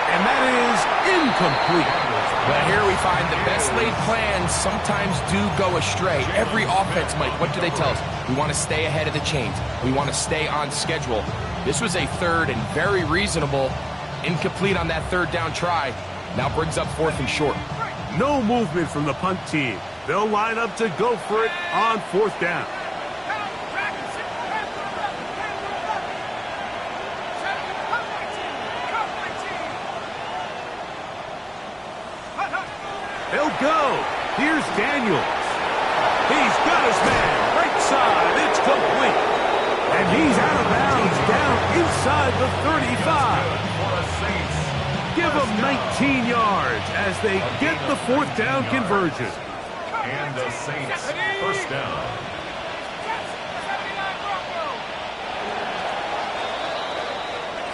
And that is incomplete. Well, here we find the best laid plans sometimes do go astray. Every offense, Mike, what do they tell us? We want to stay ahead of the chains. We want to stay on schedule. This was a 3rd and very reasonable. Incomplete on that 3rd down try. Now brings up 4th and short. No movement from the punt team. They'll line up to go for it on 4th down. They'll go. Here's Daniels. He's got his man. Right side. It's complete. And he's out of bounds down inside the 35. For the Saints. give them 19 yards as they get the fourth down conversion. And the Saints, first down.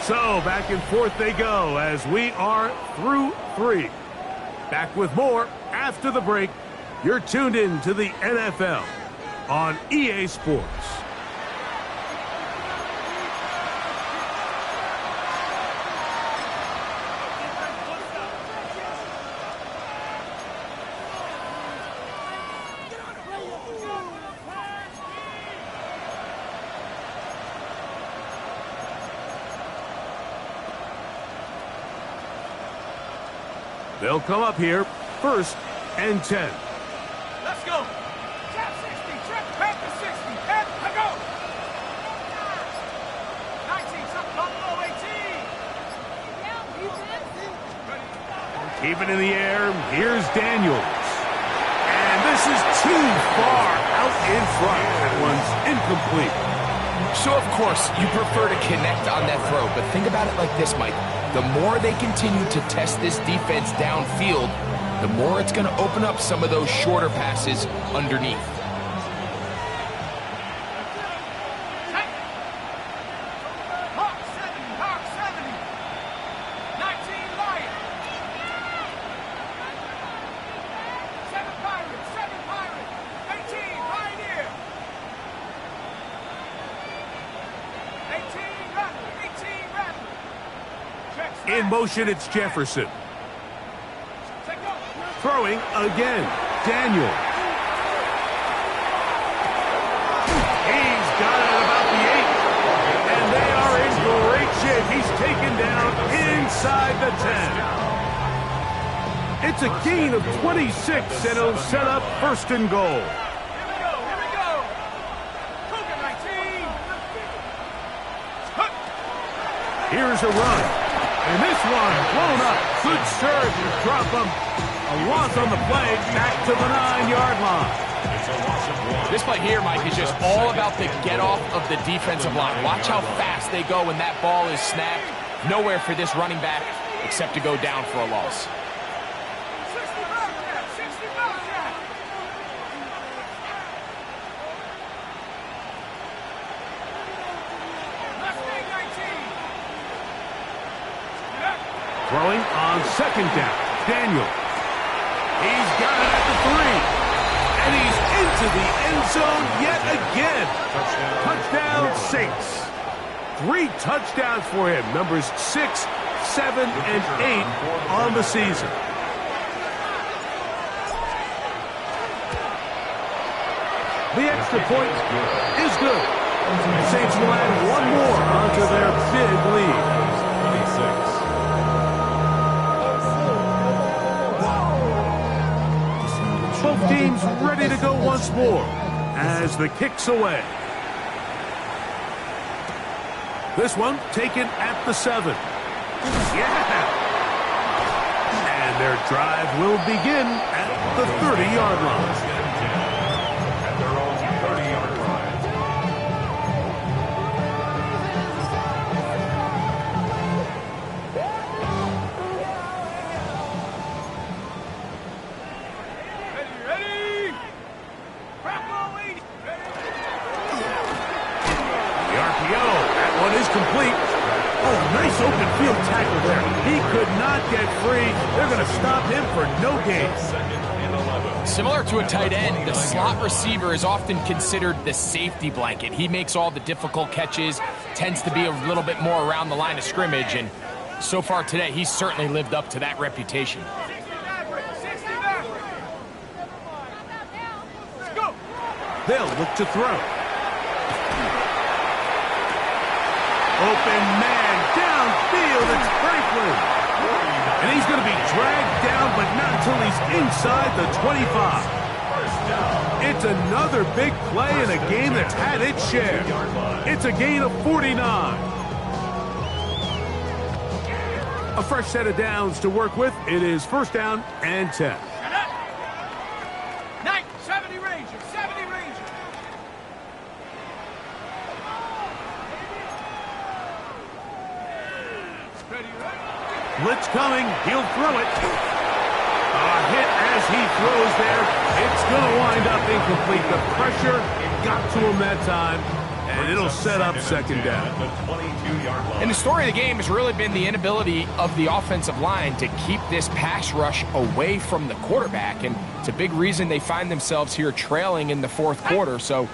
So back and forth they go as we are through 3. Back with more after the break. You're tuned in to the NFL on EA Sports. They'll come up here, 1st and 10. Let's go. Trap 60, trap back to 60. And I go. 19, something below 18. Keep it in the air. Here's Daniels. And this is too far out in front. That one's incomplete. So, of course, you prefer to connect on that throw, but think about it like this, Mike. The more they continue to test this defense downfield, the more it's going to open up some of those shorter passes underneath. Hawk 70, Hawk 70. 19 Lions. 7 Pirates, 7 Pirates. 18 Pioneer. 18 Rattler, 18 Rattler. In motion, it's Jefferson. Throwing again, Daniel. He's got it at about the 8. And they are in great shape. He's taken down inside the 10. It's a gain of 26, and it'll set up 1st and goal. Here we go, here we go. Cougar 19. Here's a run. And this one blown up. Good surge to drop him. A loss on the play, back to the 9-yard line. This play here, Mike, is just all about the get-off of the defensive line. Watch how fast they go when that ball is snapped. Nowhere for this running back except to go down for a loss. 60 Bobcat, 60 Bobcat. Mustang 19. Throwing on 2nd down, Daniel. He's got it at the 3. And he's into the end zone yet again. Touchdown Saints. 3 touchdowns for him. Numbers 6, 7, and 8 on the season. The extra point is good. The Saints will add one more onto their big lead. 26. Both teams ready to go once more as the kick's away. This one taken at the 7. Yeah! And their drive will begin at the 30-yard line. At their own 30-yard line. Ready? Bravo 80. The RPO, that one is complete. Oh, nice open field tackle there. He could not get free. They're going to stop him for no gain. 2nd and 11. Similar to a tight end, the slot receiver is often considered the safety blanket. He makes all the difficult catches, tends to be a little bit more around the line of scrimmage, and so far today, he's certainly lived up to that reputation. 60 Maverick, 60 Maverick. Let's go. They'll look to throw. Open man downfield. It's Franklin. And he's going to be dragged down, but not until he's inside the 25. It's another big play in a game that's had its share. It's a gain of 49. A fresh set of downs to work with. It is 1st down and 10. 70 Ranger, 70 Ranger. Ready? Blitz coming. He'll throw it. A hit as he throws there. It's going to wind up incomplete. The pressure got to him that time, and it'll set up second down. And the story of the game has really been the inability of the offensive line to keep this pass rush away from the quarterback, and it's a big reason they find themselves here trailing in the fourth quarter. So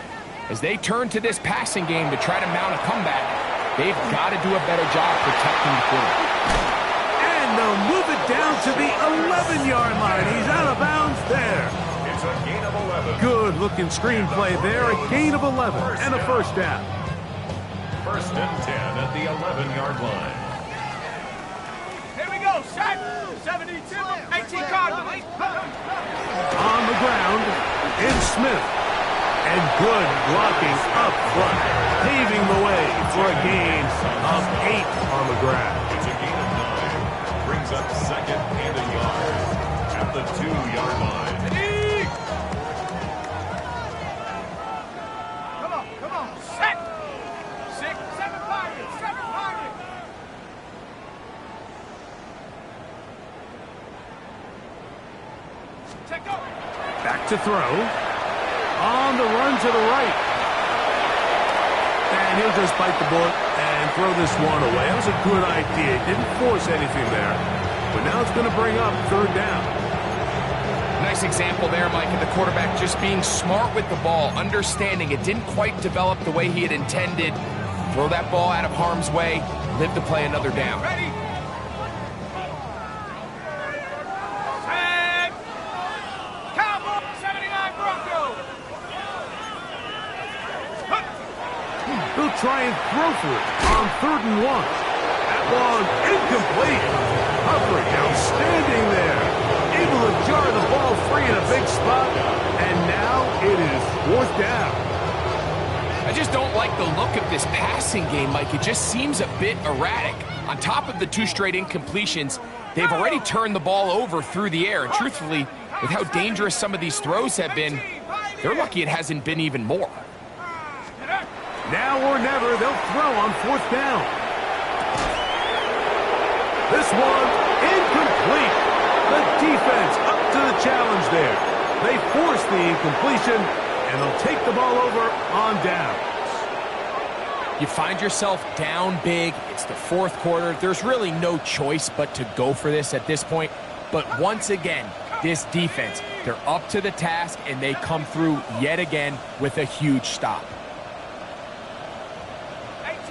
as they turn to this passing game to try to mount a comeback, they've got to do a better job protecting the quarterback. And they'll move it down to the 11-yard line. He's out of bounds there. It's a gain of 11. Good-looking screenplay there. A gain of 11 and a first down. First and 10 at the 11-yard line. Here we go, set. 72, 18 Cardinals. On the ground, in Smith. And good blocking up front, paving the way for a gain of 8 on the ground. It's a gain of 9. Brings up second and a yard at the 2-yard line. Come on, set. 6, 7 Pirates, 7 Pirates. Check go. Back to throw. On the run to the right. And he'll just bite the bullet and throw this one away. That was a good idea. He didn't force anything there. But now it's going to bring up third down. Nice example there, Mike, of the quarterback just being smart with the ball, understanding it didn't quite develop the way he had intended. Throw that ball out of harm's way, live to play another down. Ready? Set. Cowboy, 79 Broncos. He'll try and throw for it on 3rd and 1. That one incomplete. Humphrey outstanding there. Able to jar the ball free in a big spot. And now it is 4th down. I just don't like the look of this passing game, Mike. It just seems a bit erratic. On top of the 2 straight incompletions, they've already turned the ball over through the air. And truthfully, with how dangerous some of these throws have been, they're lucky it hasn't been even more. Now or never, they'll throw on 4th down. This one, incomplete. The defense up to the challenge there. They force the incompletion, and they'll take the ball over on downs. You find yourself down big. It's the 4th quarter. There's really no choice but to go for this at this point. But once again, this defense, they're up to the task, and they come through yet again with a huge stop. 18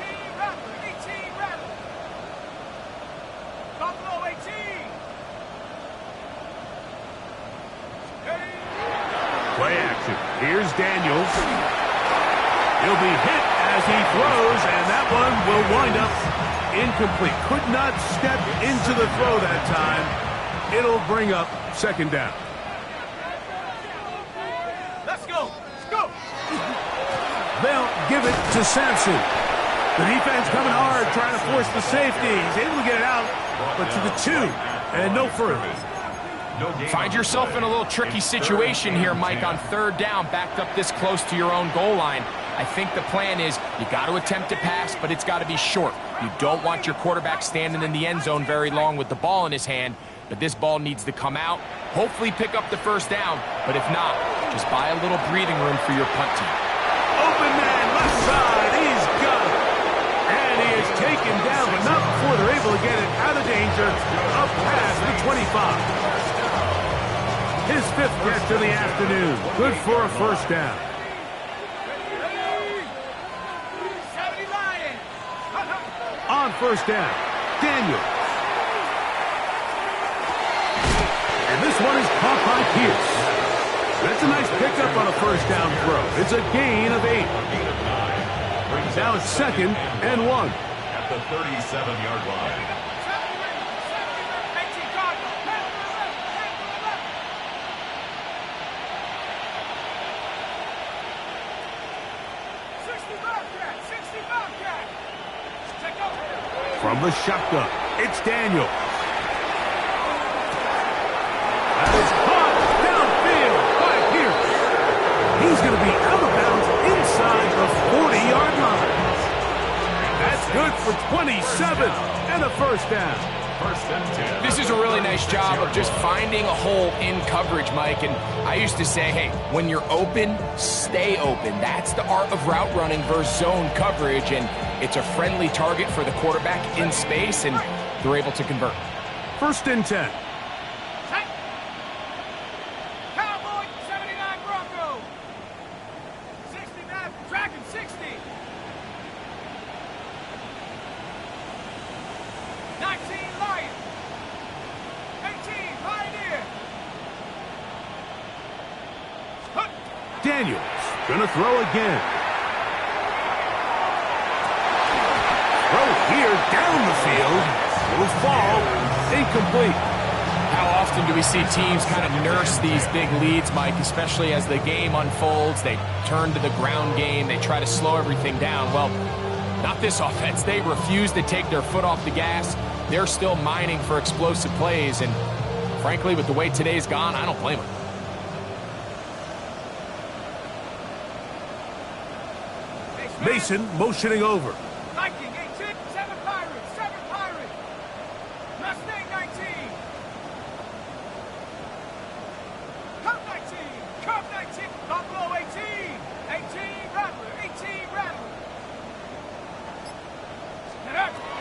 Rebels. Buffalo 18. Play action. Here's Daniels. He'll be hit as he throws, and that one will wind up incomplete. Could not step into the throw that time. It'll bring up second down. Let's go. Let's go. They'll give it to Sampson. The defense coming hard, trying to force the safety. He's able to get it out, but to the 2, and no further. Find yourself in a little tricky situation here, Mike, on 3rd down, backed up this close to your own goal line. I think the plan is you got to attempt to pass, but it's got to be short. You don't want your quarterback standing in the end zone very long with the ball in his hand, but this ball needs to come out, hopefully pick up the first down, but if not, just buy a little breathing room for your punt team. Open man, left side, he's got it. And he is taken down, but not before they're able to get it out of danger, up past the 25. His 5th catch of the afternoon. Good for a first down. 70 Lions. On first down, Daniel. And this one is caught by Pierce. That's a nice pickup on a first down throw. It's a gain of 8. Now it's 2nd and 1. At the 37-yard line. 18 Cardinals. 60 Bobcat. Check go. From the shotgun, it's Daniel. That is caught downfield by Pierce. He's going to be out of bounds inside the 40-yard line. That's good for 27 and a first down. First and 10. This is a really nice job of just finding a hole in coverage, Mike. And I used to say, hey, when you're open, stay open. That's the art of route running versus zone coverage. And it's a friendly target for the quarterback in space, and they're able to convert. First and 10. Cowboy, 79 Broncos. 69, Dragon, 60. 19 Lions. 18 Pioneer. Daniels gonna throw again. Throw here down the field. Will fall. Incomplete. How often do we see teams kind of nurse these big leads, Mike, especially as the game unfolds? They turn to the ground game. They try to slow everything down. Well, not this offense. They refuse to take their foot off the gas. They're still mining for explosive plays. And frankly, with the way today's gone, I don't blame them. Mason motioning over. Viking, 18. 7 Pirates. 7 Pirates. Mustang, 19. Cub, 19. Cub, 19. Buffalo, 18. 18 Rattler. 18 Rattler.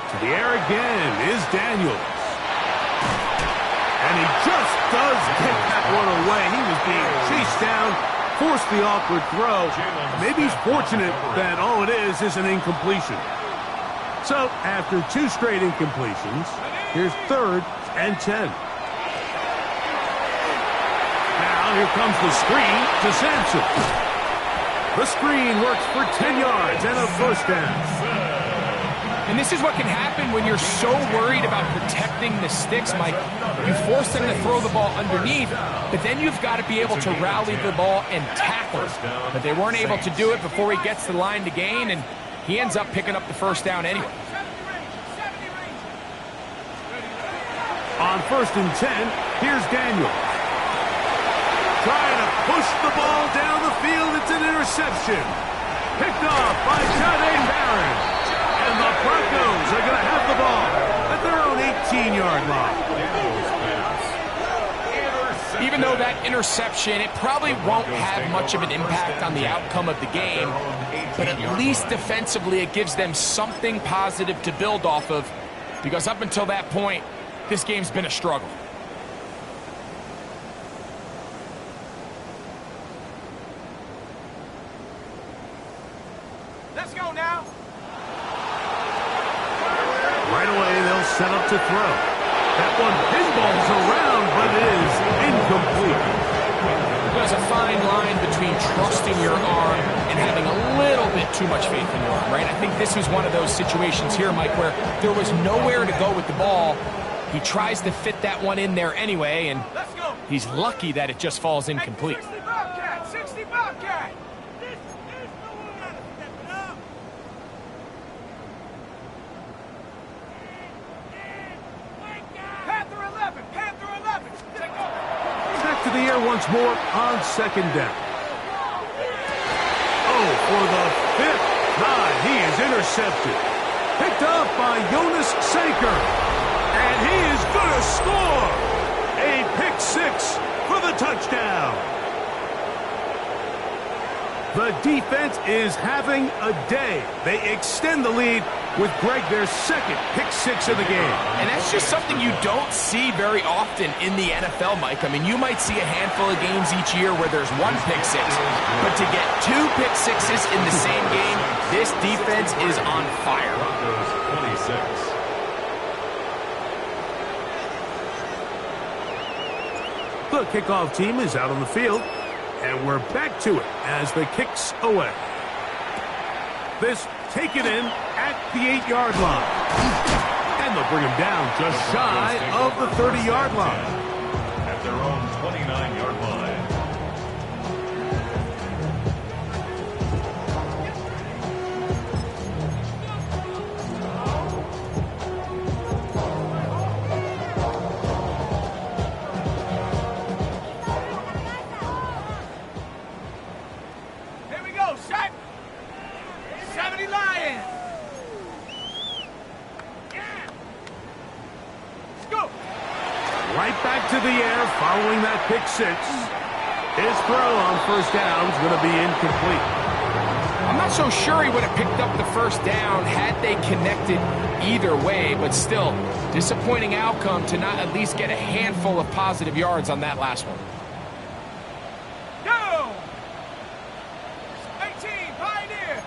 To the air again is Daniels. And he just does kick that one away. He was being chased down, forced the awkward throw. Maybe he's fortunate that all it is an incompletion. So after 2 straight incompletions, here's 3rd and 10. Now here comes the screen to Sampson. The screen works for 10 yards and a first down. And this is what can happen when you're so worried about protecting the sticks, Mike. You force them to throw the ball underneath, but then you've got to be able to rally the ball and tackle. But they weren't able to do it before he gets to the line to gain, and he ends up picking up the first down anyway. On 1st and 10, here's Daniels. Trying to push the ball down the field. It's an interception. Picked off by Jahdae Barron. And the Broncos are going to have the ball at their own 18-yard line. Even though that interception, it probably won't have much of an impact on the outcome of the game, but at least defensively it gives them something positive to build off of, because up until that point, this game's been a struggle. Let's go now. Right away, they'll set up to throw. That one pinballs around, but it is incomplete. There's a fine line between trusting your arm and having a little bit too much faith in your arm, right? I think this was one of those situations here, Mike, where there was nowhere to go with the ball. He tries to fit that one in there anyway, and he's lucky that it just falls incomplete. 60 Bobcat. 60 Bobcat. This is the one that step it up. Panther 11. Panther 11. Take over. Back to the air once more on 2nd down. Oh, for the 5th time, he is intercepted. Picked up by Jonas Sanker. And he is going to score. A pick 6 for the touchdown. The defense is having a day. They extend the lead with Greg, their 2nd pick 6 of the game. And that's just something you don't see very often in the NFL, Mike. I mean, you might see a handful of games each year where there's 1 pick 6. But to get 2 pick 6s in the same game, this defense is on fire. Broncos 26. The kickoff team is out on the field, and we're back to it as the kick's away. This taken in at the 8-yard line. And they'll bring him down just shy of the 30-yard line. At their own 29-yard line. Here we go, set. 70 Lions. the air following that pick six. His throw on first down is going to be incomplete. I'm not so sure he would have picked up the first down had they connected either way, but still, disappointing outcome to not at least get a handful of positive yards on that last one. Go! 18, Pioneer!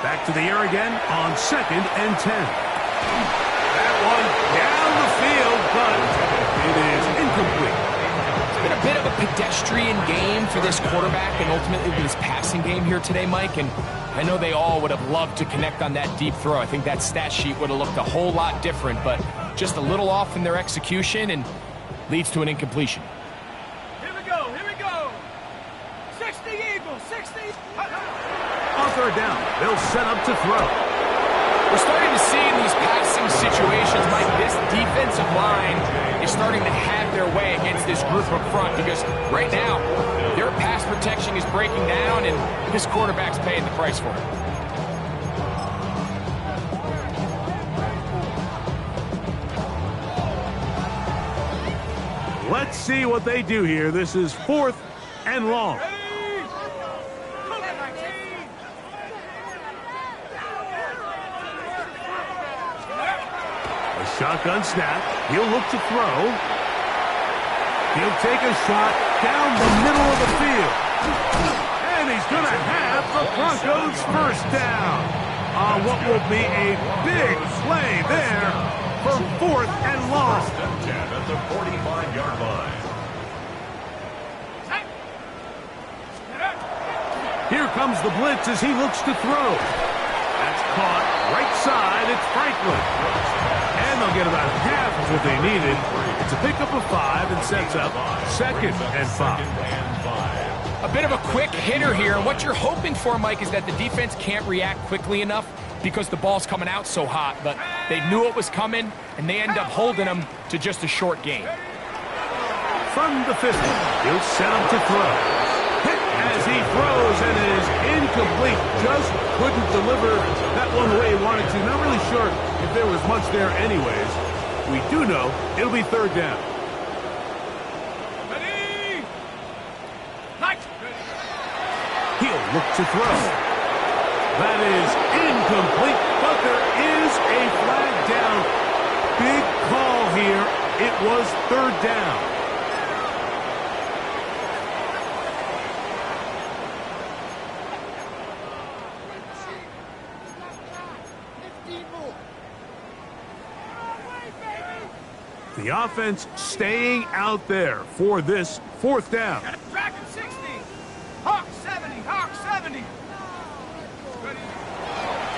Back to the air again on 2nd and 10. That one down the field, but it is incomplete. It's been a bit of a pedestrian game for this quarterback and ultimately his passing game here today, Mike, and I know they all would have loved to connect on that deep throw. I think that stat sheet would have looked a whole lot different, but just a little off in their execution and leads to an incompletion. Here we go, here we go! 60 Eagles, 60! On third down, they'll set up to throw. We're starting to see in these passing situations, Mike, this defensive line is starting to have their way against this group up front because right now, their pass protection is breaking down and this quarterback's paying the price for it. Let's see what they do here. This is 4th and long. Shotgun snap. He'll look to throw. He'll take a shot down the middle of the field. And he's going to have the Broncos first down on what will be a big play there for 4th and long. First and 10 at the 45-yard line. Here comes the blitz as he looks to throw. That's caught right side. It's Franklin. And they'll get about half of what they needed. It's a pickup of 5 and sets up 2nd and 5. A bit of a quick hitter here. And what you're hoping for, Mike, is that the defense can't react quickly enough because the ball's coming out so hot. But they knew it was coming, and they end up holding them to just a short game. From the 50, he'll set up to throw. Hit as he throws and is incomplete. Just couldn't deliver that one the way he wanted to. Not really sure if there was much there anyways. We do know it'll be 3rd down. Ready? He'll look to throw. That is incomplete, but there is a flag down. Big call here. It was 3rd down. The offense staying out there for this 4th down. Dragon 60! Hawk 70! Hawk 70! Ready?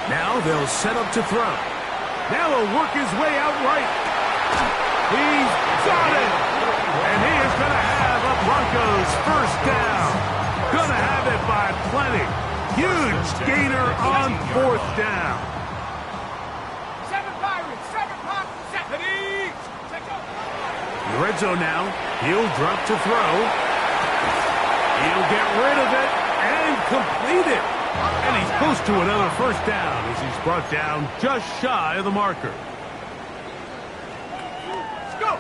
Now they'll set up to throw. Now he'll work his way out right. He's got it! And he is going to have a Broncos first down. Going to have it by plenty. Huge gainer on 4th down. 7 Pirates! 7 Hawk! 70! The red zone now. He'll drop to throw. He'll get rid of it and complete it. And he's close to another first down as he's brought down just shy of the marker. Let's go!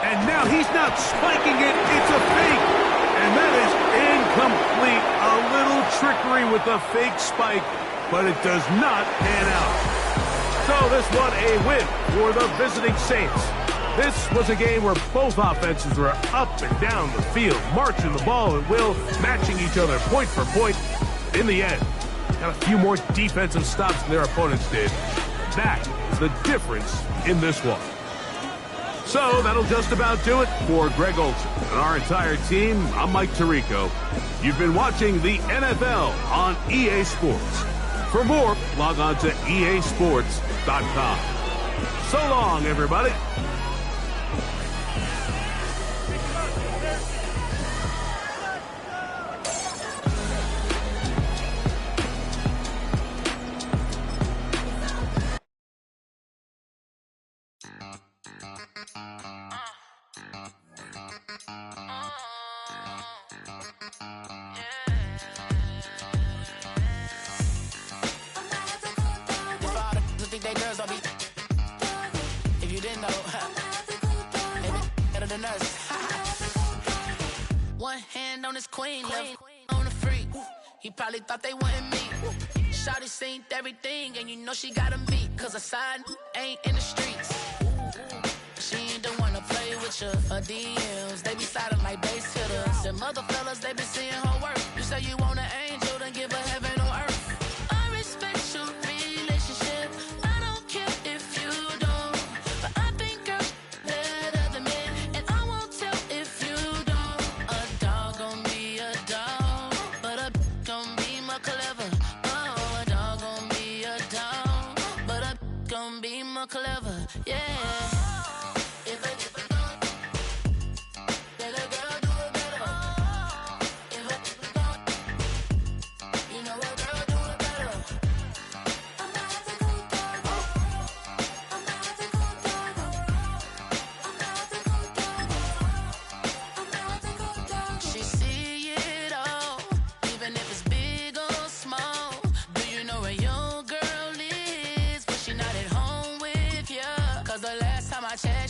And now he's not spiking it. It's a fake. And that is incomplete. A little trickery with the fake spike, but it does not pan out. So this one a win for the visiting Saints. This was a game where both offenses were up and down the field, marching the ball at will, matching each other point for point. In the end, got a few more defensive stops than their opponents did. That is the difference in this one. So that'll just about do it for Greg Olsen and our entire team. I'm Mike Tirico. You've been watching the NFL on EA Sports. For more, log on to easports.com. So long, everybody. on his queen, left on the freak. He probably thought they wanted me. Shawty seen everything, and you know she got him beat. Cause a side ain't in the streets. She ain't the one to play with you. Her DMs, they be sliding like base hitters. And mother fellas, they be seeing her work. You say you want an angel, then give her heaven on earth. I respect your relationship. I don't care if you don't. But I think girls better than men. And I won't tell if you don't. A dog gon' be a dog, but a gon' be more clever. Oh, a dog gon' be a dog, but a gon' be more clever. Yeah.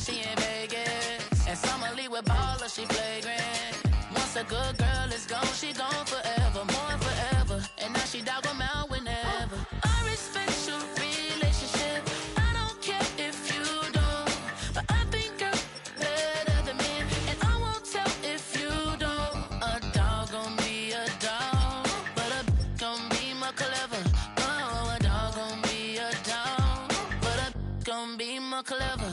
She in Vegas, and Summer Lee with baller, she flagrant. Once a good girl is gone, she gone forever, more forever. And now she dog 'em out whenever. I respect your relationship. I don't care if you don't, but I think girls better than men, and I won't tell if you don't. A dog gon' be a dog, but a gon' be more clever. Oh, a dog gon' be a dog, but a gon' be more clever.